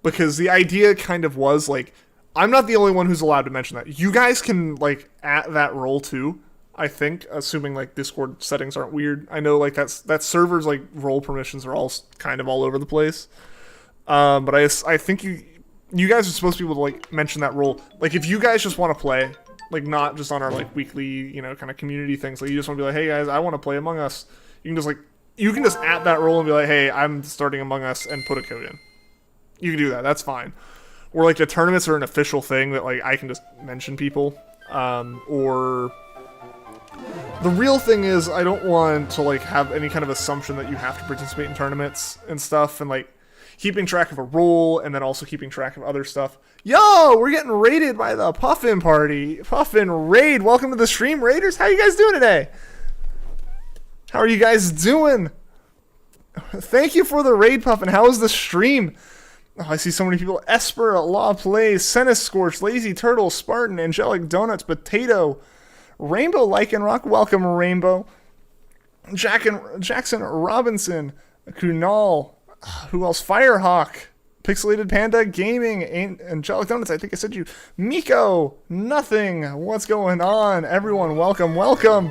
because the idea kind of was, like, I'm not the only one who's allowed to mention that. You guys can, like, at that role, too, I think, assuming, like, Discord settings aren't weird. I know, like, that server's, like, role permissions are all kind of all over the place. But I think you guys are supposed to be able to, like, mention that role. Like, if you guys just want to play... Like, not just on our, like, weekly, you know, kind of community things. Like, you just want to be like, hey, guys, I want to play Among Us. You can just add that role and be like, hey, I'm starting Among Us and put a code in. You can do that. That's fine. Or, like, the tournaments are an official thing that, like, I can just mention people. Or... The real thing is, I don't want to, like, have any kind of assumption that you have to participate in tournaments and stuff. And, like, keeping track of a role and then also keeping track of other stuff. Yo, we're getting raided by the Puffin party. Puffin Raid. Welcome to the stream, Raiders. How you guys doing today? How are you guys doing? Thank you for the raid, Puffin. How was the stream? Oh, I see so many people. Esper, Law Plays, Senna Scorch, Lazy Turtle, Spartan, Angelic Donuts, Potato, Rainbow Lycanrock. Welcome, Rainbow. Jackson Robinson, Kunal. Who else? Firehawk. Pixelated Panda Gaming, Angelic Donuts, I think I said you. Miko, nothing. What's going on? Everyone, welcome, welcome.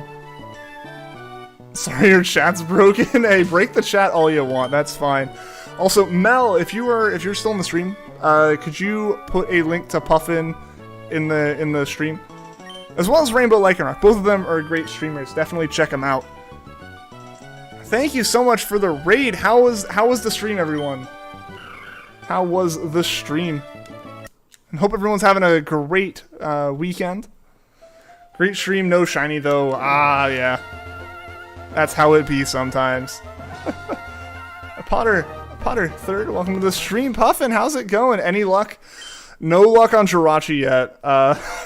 Sorry, your chat's broken. Hey, break the chat all you want. That's fine. Also, Mel, if you're still in the stream, could you put a link to Puffin in the stream, as well as Rainbow Lycanrock. Both of them are great streamers. Definitely check them out. Thank you so much for the raid. How was the stream, everyone? How was the stream? I hope everyone's having a great weekend. Great stream, no shiny though. Ah, yeah. That's how it be sometimes. Potter third, welcome to the stream. Puffin, how's it going? Any luck? No luck on Jirachi yet.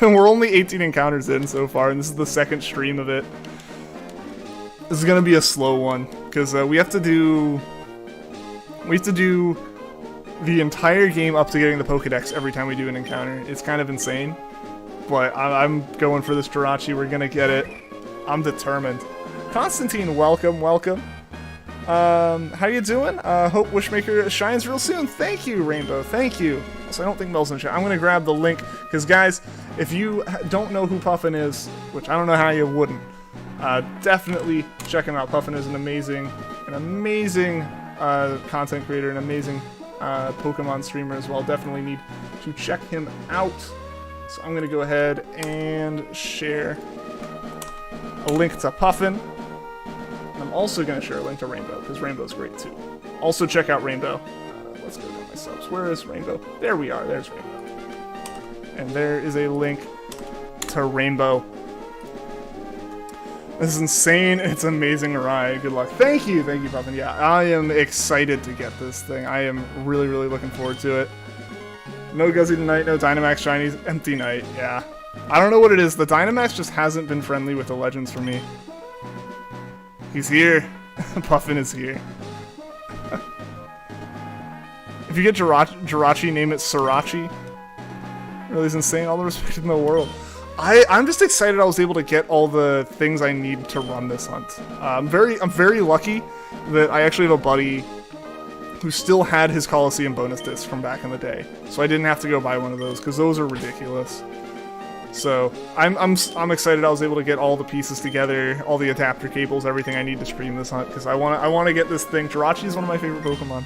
We're only 18 encounters in so far, and this is the second stream of it. This is gonna be a slow one, because we have to do the entire game up to getting the Pokedex every time we do an encounter. It's kind of insane, but I'm going for this Jirachi. We're gonna get it. I'm determined. Constantine, welcome. How you doing? Hope Wishmaker shines real soon. Thank you, Rainbow. Thank you. So I don't think Mel's in chat. I'm gonna grab the link, because guys, if you don't know who Puffin is, which I don't know how you wouldn't, definitely check him out. Puffin is an amazing content creator, an amazing Pokemon streamer as well. Definitely need to check him out. So I'm going to go ahead and share a link to Puffin. I'm also going to share a link to Rainbow, because Rainbow's great too. Also check out Rainbow. Let's go to my subs. Where is Rainbow? There we are. There's Rainbow. And there is a link to Rainbow. This is insane. It's amazing, Arai. Good luck. Thank you, Puffin. Yeah, I am excited to get this thing. I am really, really looking forward to it. No Guzzy tonight, no Dynamax Shinies, empty night, yeah. I don't know what it is, the Dynamax just hasn't been friendly with the Legends for me. He's here. Puffin is here. If you get Jirachi, name it Srirachi. Really is insane, all the respect in the world. I'm just excited I was able to get all the things I need to run this hunt. I'm very lucky that I actually have a buddy who still had his Coliseum bonus disc from back in the day, so I didn't have to go buy one of those because those are ridiculous. So I'm excited I was able to get all the pieces together, all the adapter cables, everything I need to stream this hunt because I want to get this thing. Jirachi is one of my favorite Pokemon.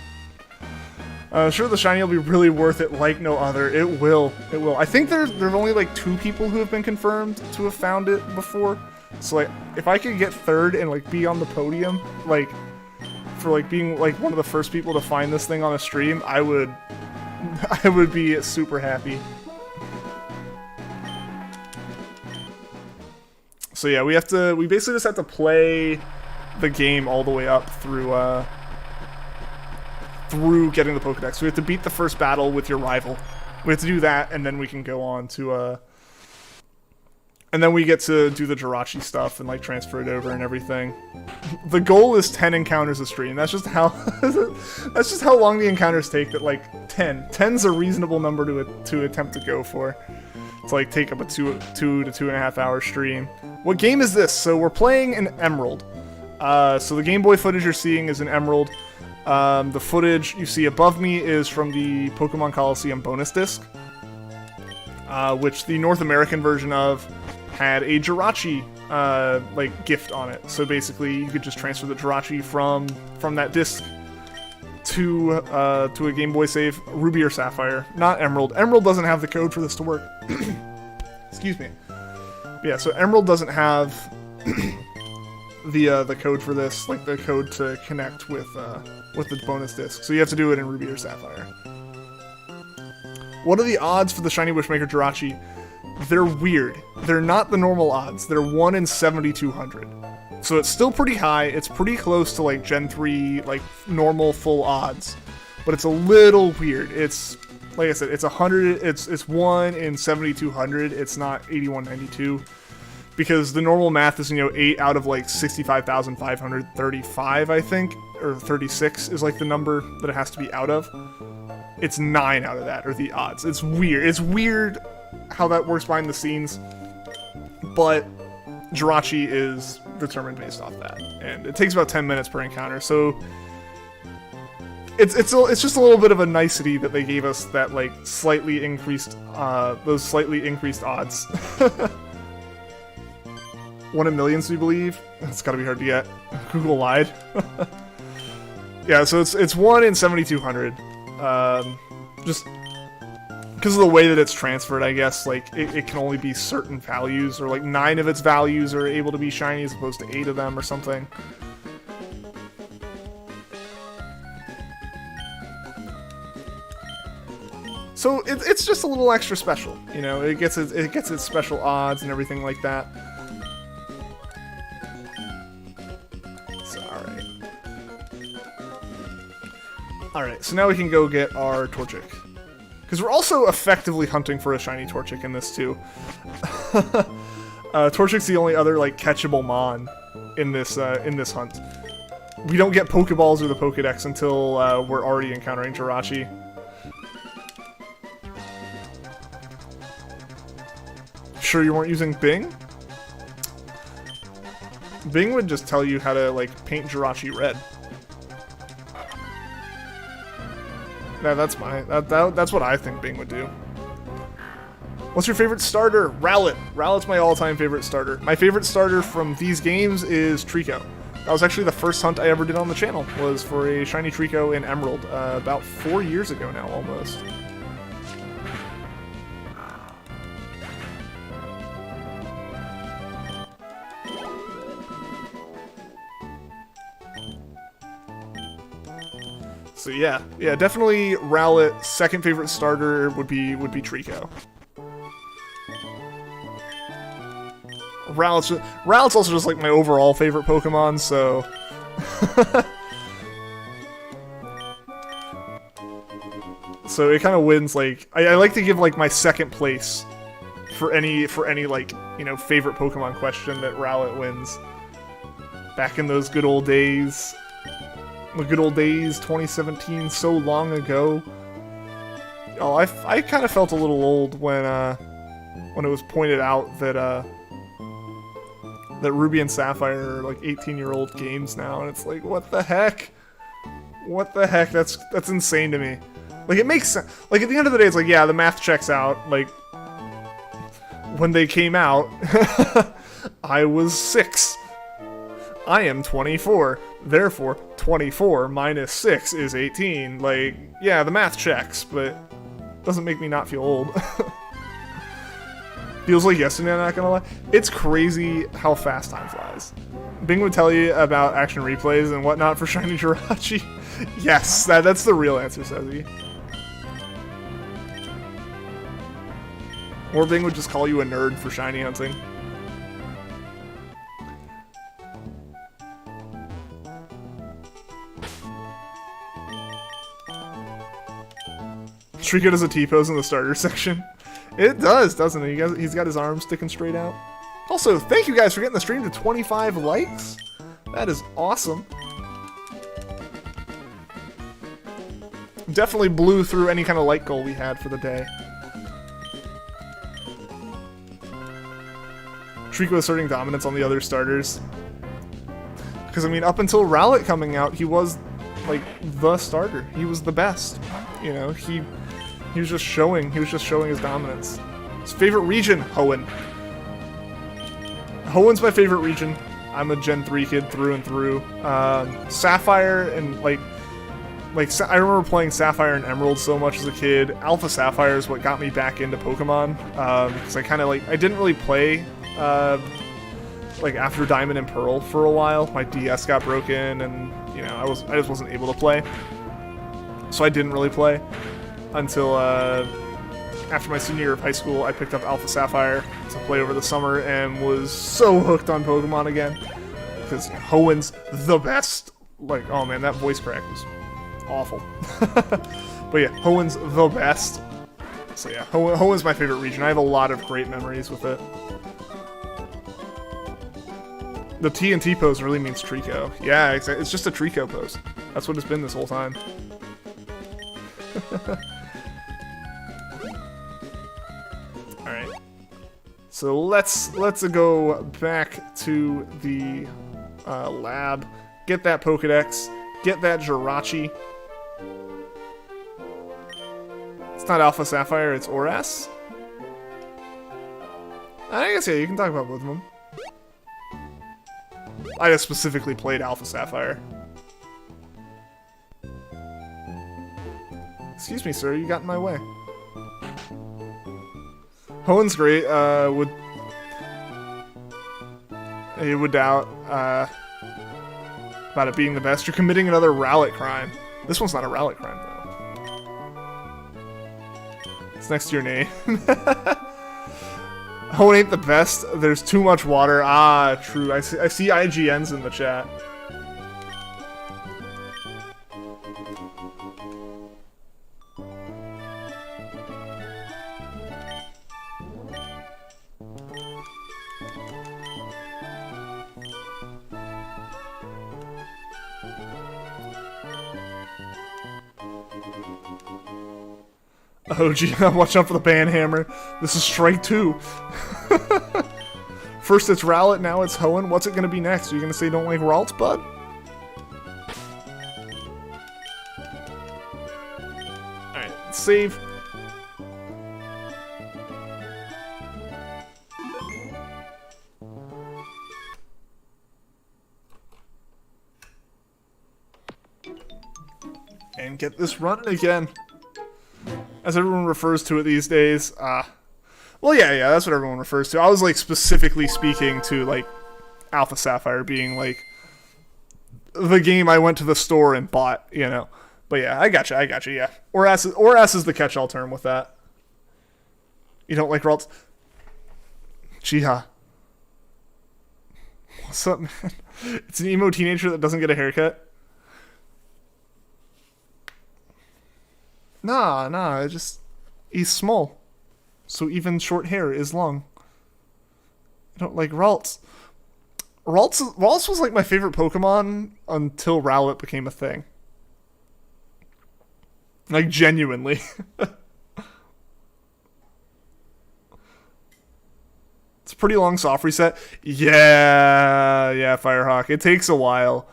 Sure, the shiny will be really worth it like no other. It will. It will. I think there's only like 2 people who have been confirmed to have found it before. So like, if I could get 3rd and like be on the podium, like for like being like one of the first people to find this thing on a stream, I would be super happy. So yeah, we basically just have to play the game all the way up through getting the Pokedex. So we have to beat the first battle with your rival. We have to do that, and then we can go on to, and then we get to do the Jirachi stuff and, like, transfer it over and everything. The goal is 10 encounters a stream. That's just how, that's just how long the encounters take, that, like, 10. 10's a reasonable number to attempt to go for. To, like, take up a 2 to 2.5 hour stream. What game is this? So we're playing an Emerald. So the Game Boy footage you're seeing is an Emerald. The footage you see above me is from the Pokemon Coliseum bonus disc, which the North American version of had a Jirachi like gift on it. So basically, you could just transfer the Jirachi from that disc to a Game Boy save, Ruby or Sapphire, not Emerald. Emerald doesn't have the code for this to work. Excuse me. Yeah, so Emerald doesn't have the code for this, like the code to connect with the bonus disc. So you have to do it in Ruby or Sapphire. What are the odds for the shiny Wishmaker Jirachi? They're weird. They're not the normal odds. They're 1 in 7,200. So it's still pretty high. It's pretty close to like Gen 3, like normal full odds. But it's a little weird. It's, like I said, it's 100. It's 1 in 7,200. It's not 8,192. Because the normal math is, 8 out of like 65,535, I think, or 36 is like the number that it has to be out of. It's 9 out of that are the odds. It's weird. It's weird how that works behind the scenes, but Jirachi is determined based off that, and it takes about 10 minutes per encounter. So it's just a little bit of a nicety that they gave us, that like slightly increased those slightly increased odds. 1 in millions, we believe. It's gotta be hard to get. Google lied. Yeah, so it's 1 in 7,200. Just because of the way that it's transferred, I guess, like, it can only be certain values, or like 9 of its values are able to be shiny as opposed to 8 of them or something. So it's just a little extra special, it gets its special odds and everything like that. Alright, so now we can go get our Torchic. Because we're also effectively hunting for a shiny Torchic in this, too. Torchic's the only other, like, catchable Mon in this hunt. We don't get Pokeballs or the Pokedex until we're already encountering Jirachi. Sure you weren't using Bing? Bing would just tell you how to, like, paint Jirachi red. Yeah, that's what I think Bing would do. What's your favorite starter? Rowlet. Rowlet's my all-time favorite starter. My favorite starter from these games is Trico. That was actually the first hunt I ever did on the channel, was for a shiny Trico in Emerald, about 4 years ago now, almost. So yeah, definitely Rowlet. Second favorite starter would be Trico. Rowlet's also just like my overall favorite Pokemon, so so it kind of wins. Like I like to give like my second place for any like, you know, favorite Pokemon question that Rowlet wins. Back in those good old days. The good old days, 2017, so long ago. Oh, I kind of felt a little old when it was pointed out that that Ruby and Sapphire are like 18-year-old games now, and it's like, what the heck? What the heck? That's insane to me. Like, it makes sense. Like, at the end of the day, it's like, yeah, the math checks out. Like, when they came out, I was 6. I am 24. Therefore, 24 minus 6 is 18. Like, yeah, the math checks, but doesn't make me not feel old. Feels like yesterday, I'm not gonna lie. It's crazy how fast time flies. Bing would tell you about action replays and whatnot for Shiny Jirachi. Yes, that's the real answer, Sezzy. Or Bing would just call you a nerd for shiny hunting. Trico does a T-pose in the starter section. It does, doesn't it? He's got his arms sticking straight out. Also, thank you guys for getting the stream to 25 likes. That is awesome. Definitely blew through any kind of like goal we had for the day. Trico asserting dominance on the other starters. Because, I mean, up until Rowlet coming out, he was, like, the starter. He was the best. You know, he was just showing his dominance. His favorite region, Hoenn. Hoenn's my favorite region. I'm a Gen 3 kid through and through. Sapphire and, I remember playing Sapphire and Emerald so much as a kid. Alpha Sapphire is what got me back into Pokemon. Because I kind of, I didn't really play, after Diamond and Pearl for a while. My DS got broken and, you know, I just wasn't able to play. So I didn't really play until after my senior year of high school. I picked up Alpha Sapphire to play over the summer and was so hooked on Pokemon again. Because Hoenn's the best. Like, oh man, that voice crack was awful. But yeah, Hoenn's the best. So yeah, Hoenn's my favorite region. I have a lot of great memories with it. The TNT pose really means Trico. Yeah, it's just a Trico pose. That's what it's been this whole time. Alright. So let's go back to the lab. Get that Pokedex. Get that Jirachi. It's not Alpha Sapphire, it's Oras. I guess, yeah, you can talk about both of them. I just specifically played Alpha Sapphire. Excuse me, sir, you got in my way. Hoenn's great, would doubt, about it being the best. You're committing another Rowlet crime. This one's not a Rowlet crime, though. It's next to your name. Hoenn ain't the best. There's too much water. Ah, true. I see IGNs in the chat. Oh, gee, watch out for the banhammer. This is strike 2. First it's Rowlet, now it's Hoenn. What's it gonna be next? Are you gonna say don't like Ralts, bud? Alright, save. And get this running again. As everyone refers to it these days. Well, yeah, that's what everyone refers to. I was, specifically speaking to, Alpha Sapphire being, the game I went to the store and bought, you know. But yeah, I gotcha, yeah. Or S is the catch-all term with that. You don't like Ralts? Jiha. What's up, man? It's an emo teenager that doesn't get a haircut. Nah, he's small. So even short hair is long. I don't like Ralts. Ralts was like my favorite Pokemon until Rowlet became a thing. Like, genuinely. It's a pretty long soft reset. Yeah, Firehawk. It takes a while.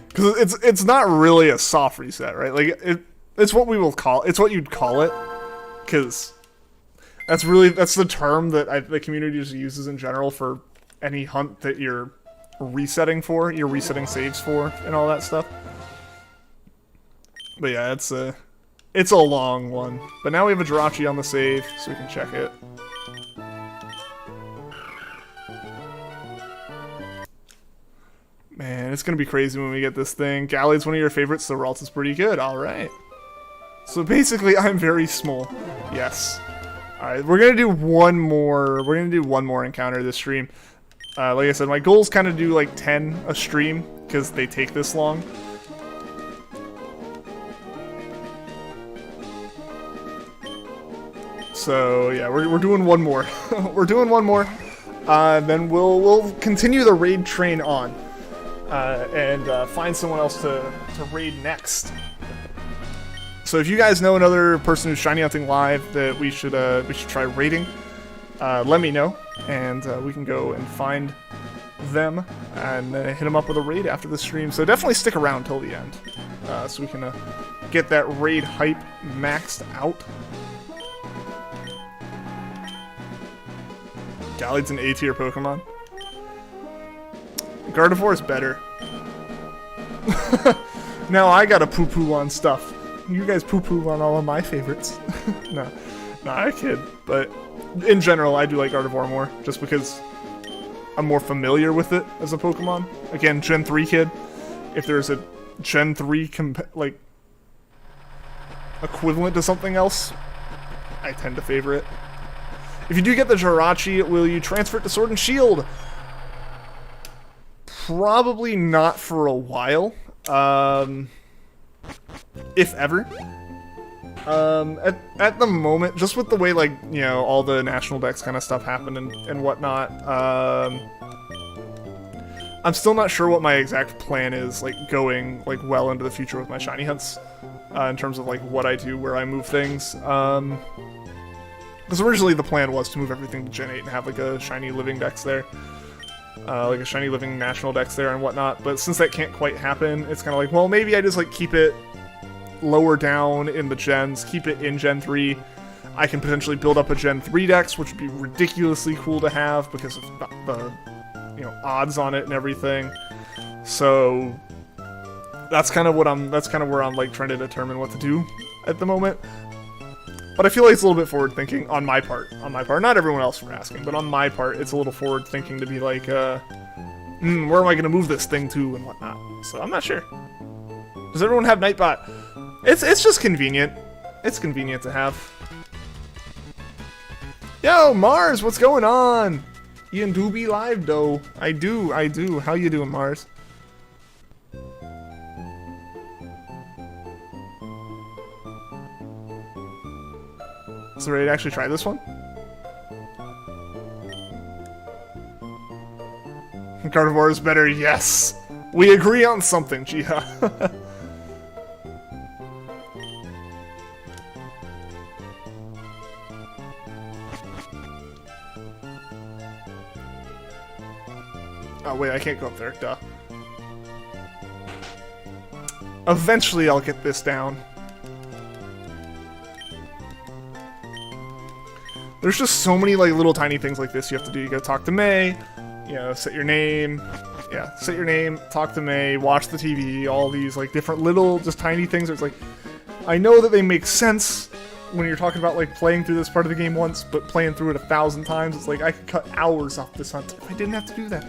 Because it's not really a soft reset, right? Like, it's what we will call... It's what you'd call it. Because that's the term that the community just uses in general for any hunt that you're resetting for. You're resetting saves for, and all that stuff. But yeah, it's a long one. But now we have a Jirachi on the save, so we can check it. Man, it's gonna be crazy when we get this thing. Gallade's one of your favorites, so Ralts is pretty good. Alright. So basically, I'm very small. Yes. Alright, we're gonna do one more. We're gonna do one more encounter this stream. Like I said, my goal is kind of do like 10 a stream, because they take this long. So yeah, we're doing one more. We're doing one more. Then we'll continue the raid train on. And find someone else to raid next. So if you guys know another person who's shiny hunting live that we should try raiding, let me know, and we can go and find them and hit them up with a raid after the stream. So definitely stick around till the end, so we can get that raid hype maxed out. Gallade's an A-tier Pokemon. Gardevoir is better. Now I gotta poo-poo on stuff. You guys poo-poo on all of my favorites. No, I kid. But in general, I do like Gardevoir more, just because I'm more familiar with it as a Pokemon. Again, Gen 3 kid. If there's a Gen 3 like equivalent to something else, I tend to favor it. If you do get the Jirachi, will you transfer it to Sword and Shield? Probably not for a while, if ever. At the moment, just with the way, like, you know, all the national decks kind of stuff happened and whatnot, I'm still not sure what my exact plan is, like, going, like, well into the future with my shiny hunts, in terms of, like, what I do, where I move things. Because originally the plan was to move everything to Gen 8 and have, like, a shiny living dex there. Like a shiny living national dex there and whatnot, but since that can't quite happen, it's kind of like, well, maybe I just like keep it lower down in the gens, keep it in Gen 3. I can potentially build up a Gen 3 dex, which would be ridiculously cool to have because of the you know, odds on it and everything. So that's kind of where I'm like trying to determine what to do at the moment. But I feel like it's a little bit forward-thinking on my part. Not everyone else for asking, but on my part, it's a little forward-thinking to be like, where am I going to move this thing to and whatnot? So I'm not sure. Does everyone have Nightbot? It's just convenient. It's convenient to have. Yo, Mars, what's going on? Ian do be live, though. I do. How you doing, Mars? So ready to actually try this one? Gardevoir is better, yes! We agree on something, Jiha. Oh wait, I can't go up there, duh. Eventually I'll get this down. There's just so many like little tiny things like this you have to do. You gotta talk to May, you know, set your name, talk to May, watch the TV, all these like different little, just tiny things. It's like, I know that they make sense, when you're talking about like playing through this part of the game once, but playing through it 1,000 times, it's like I could cut hours off this hunt if I didn't have to do that.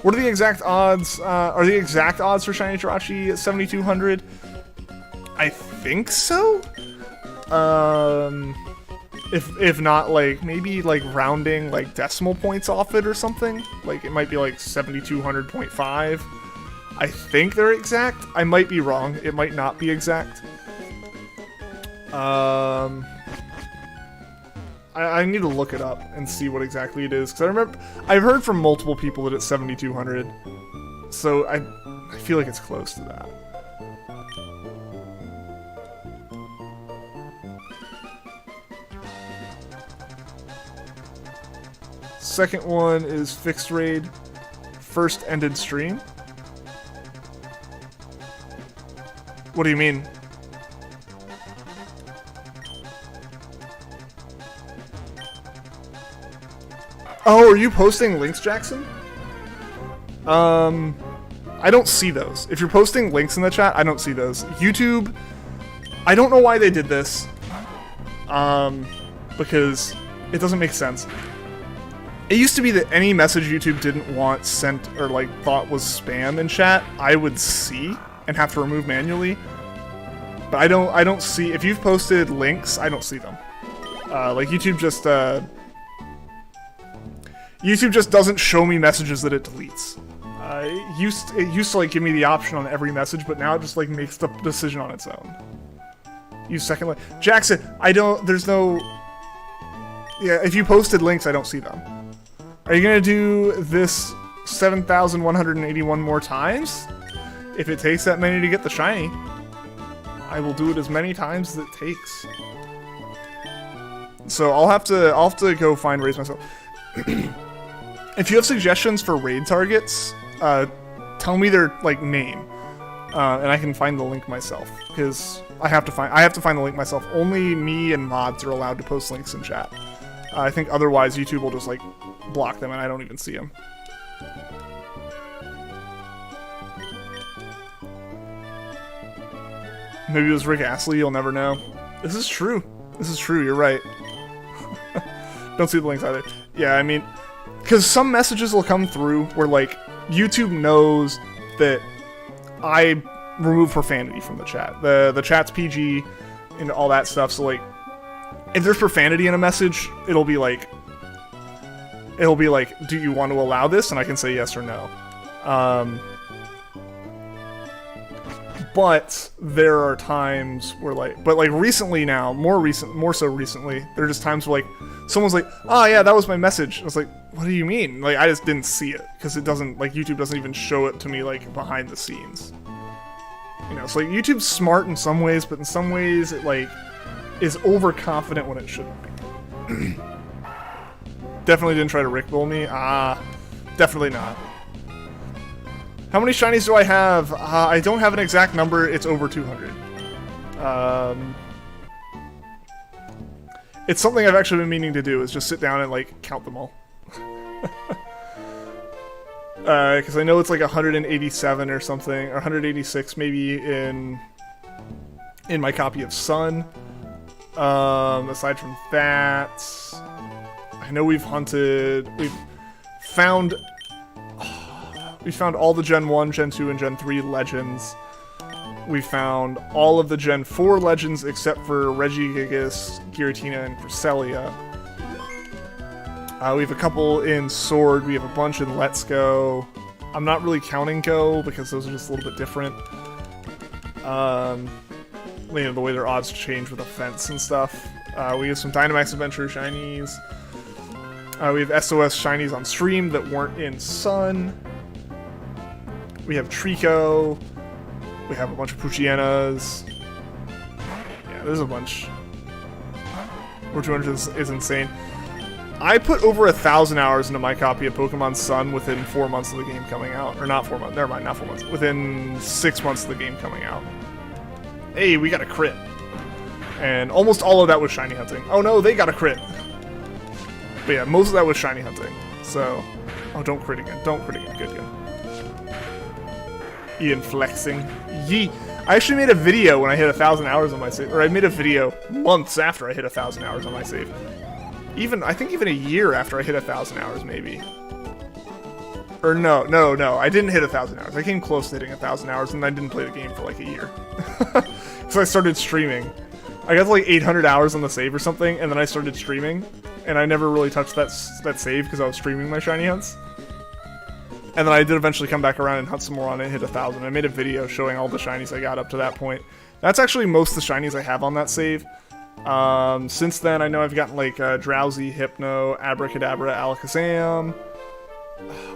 What are the exact odds? Are the exact odds for Shiny Jirachi at 7,200? I think so. If not, like maybe like rounding like decimal points off it or something. Like it might be like 7,200.5. I think they're exact. I might be wrong. It might not be exact. I need to look it up and see what exactly it is, because I remember I've heard from multiple people that it's 7,200, so I feel like it's close to that. Second one is fixed raid, first ended stream. What do you mean? Oh, are you posting links, Jackson? I don't see those. If you're posting links in the chat, I don't see those. YouTube, I don't know why they did this. Because it doesn't make sense. It used to be that any message YouTube didn't want sent or like thought was spam in chat, I would see and have to remove manually. But I don't see, if you've posted links, I don't see them. Like YouTube just doesn't show me messages that it deletes. It used to like give me the option on every message, but now it just like makes the decision on its own. Use second link. Jackson, there's no... Yeah, if you posted links, I don't see them. Are you gonna do this 7,181 more times? If it takes that many to get the shiny, I will do it as many times as it takes. So I'll have to go find raids myself. If you have suggestions for raid targets, tell me their like name, and I can find the link myself. Because I have to find the link myself. Only me and mods are allowed to post links in chat. I think otherwise YouTube will just like block them, and I don't even see them. Maybe it was Rick Astley. You'll never know. This is true. This is true. You're right. Don't see the links either. Yeah, I mean, because some messages will come through where, like, YouTube knows that I remove profanity from the chat. The chat's PG and all that stuff, so, like, if there's profanity in a message, it'll be like, do you want to allow this? And I can say yes or no. But there are times where, like, recently now, more so recently, there are just times where, like, someone's like, oh yeah, that was my message. I was like, what do you mean? Like, I just didn't see it, because it doesn't, like, YouTube doesn't even show it to me, like, behind the scenes. You know, so, like, YouTube's smart in some ways, but in some ways it, like, is overconfident when it shouldn't be. Definitely didn't try to Rick Bull me. Definitely not. How many shinies do I have? I don't have an exact number. It's over 200. It's something I've actually been meaning to do, is just sit down and, like, count them all. Because I know it's like 187 or something, or 186 maybe in my copy of Sun. Aside from that, I know we've hunted, we found all the Gen 1, Gen 2, and Gen 3 legends. We found all of the Gen 4 legends except for Regigigas, Giratina, and Cresselia. We have a couple in Sword, we have a bunch in Let's Go. I'm not really counting Go because those are just a little bit different. You know, the way their odds change with events and stuff. We have some Dynamax Adventure shinies. We have SOS shinies on stream that weren't in Sun. We have Trico. We have a bunch of Puchienas. Yeah, there's a bunch. Over 200 is insane. I put over 1,000 hours into my copy of Pokemon Sun within 4 months of the game coming out. Or not 4 months. Never mind, not 4 months. Within 6 months of the game coming out. Hey, we got a crit. And almost all of that was shiny hunting. Oh no, they got a crit. But yeah, most of that was shiny hunting. So, oh, don't crit again. Don't crit again. Good, good. Ian flexing. Yee. I actually made a video when I hit 1,000 hours on my save, or I made a video months after I hit 1,000 hours on my save. I think even a year after I hit 1,000 hours, maybe. Or no, I didn't hit 1,000 hours. I came close to hitting 1,000 hours, and I didn't play the game for like a year. So I started streaming. I got to like 800 hours on the save or something, and then I started streaming, and I never really touched that save because I was streaming my shiny hunts. And then I did eventually come back around and hunt some more on it and hit 1,000. I made a video showing all the shinies I got up to that point. That's actually most of the shinies I have on that save. Since then, I know I've gotten like Drowsy, Hypno, Abracadabra, Alakazam.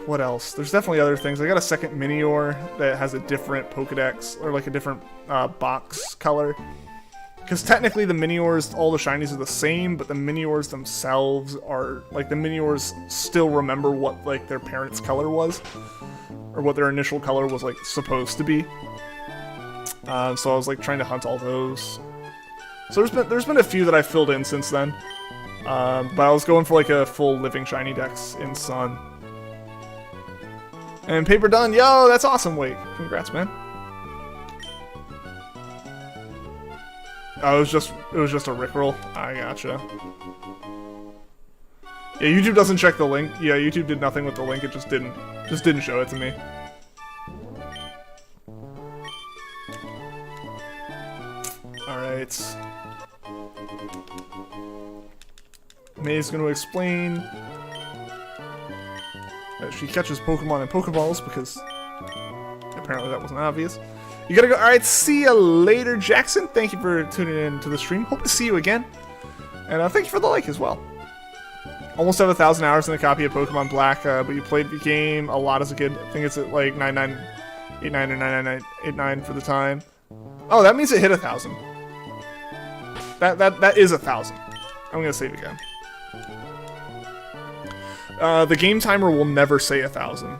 What else? There's definitely other things. I got a second Minior that has a different Pokedex, or like a different box color. Because technically the Miniors, all the shinies are the same, but the Miniors themselves are, like, the Miniors still remember what, like, their parents' color was. Or what their initial color was, like, supposed to be. So I was, like, trying to hunt all those. So there's been a few that I filled in since then. But I was going for, like, a full living shiny dex in Sun. And paper done. Yo, that's awesome, Wake. Congrats, man. Oh, it was just a Rickroll. I gotcha. Yeah, YouTube doesn't check the link. Yeah, YouTube did nothing with the link. It just didn't show it to me. All right. May's going to explain that she catches Pokemon in Pokeballs because apparently that wasn't obvious. You gotta go. Alright, see you later, Jackson. Thank you for tuning in to the stream. Hope to see you again. And thank you for the like as well. Almost have 1,000 hours in a copy of Pokemon Black, but you played the game a lot as a kid. I think it's at like 9989 or 99989 for the time. Oh, that means it hit 1,000. That is 1,000. I'm gonna save again. The game timer will never say 1,000.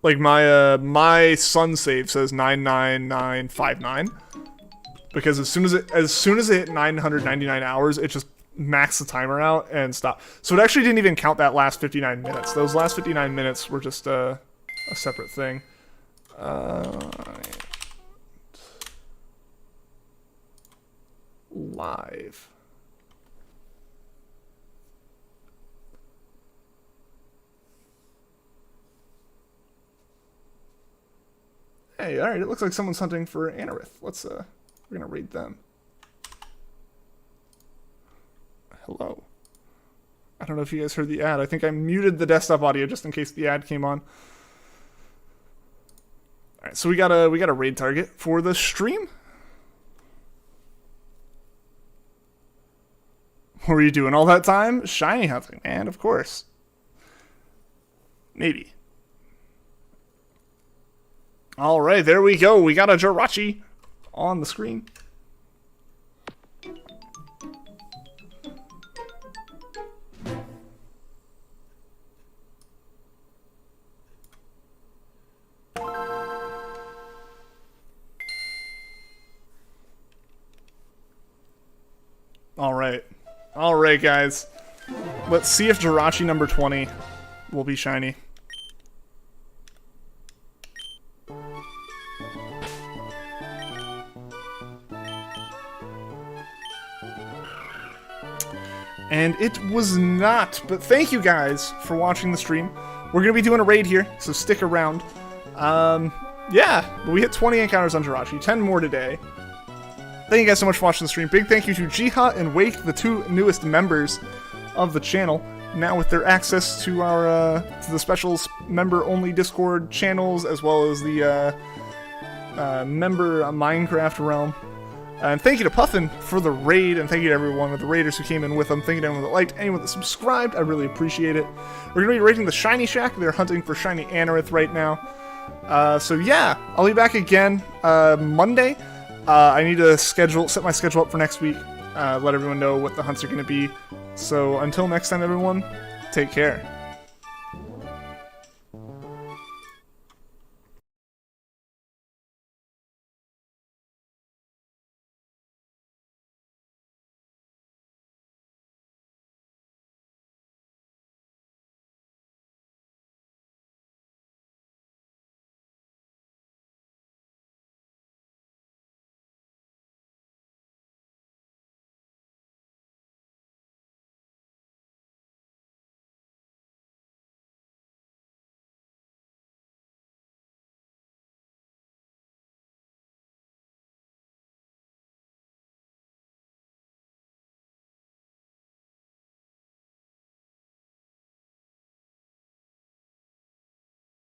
Like my Sun save says 99959 because as soon as it hit 999 hours, it just maxed the timer out and stopped. So it actually didn't even count that last 59 minutes. Those last 59 minutes were just a separate thing. Live. Hey, alright, it looks like someone's hunting for Anorith. We're gonna raid them. Hello. I don't know if you guys heard the ad. I think I muted the desktop audio just in case the ad came on. Alright, so we got a raid target for the stream. What were you doing all that time? Shiny hunting, man, of course. Maybe. Alright, there we go. We got a Jirachi on the screen. Alright. Alright, guys. Let's see if Jirachi number 20 will be shiny. And it was not, but thank you guys for watching the stream. We're going to be doing a raid here, so stick around. Yeah, but we hit 20 encounters on Jirachi, 10 more today. Thank you guys so much for watching the stream. Big thank you to Jiha and Wake, the two newest members of the channel. Now with their access to our to the special member-only Discord channels, as well as the member Minecraft realm. And thank you to Puffin for the raid, and thank you to everyone of the raiders who came in with them. Thank you to anyone that liked, anyone that subscribed. I really appreciate it. We're going to be raiding the Shiny Shack. They're hunting for Shiny Anorith right now. So yeah, I'll be back again Monday. I need to set my schedule up for next week. Let everyone know what the hunts are going to be. So until next time, everyone, take care.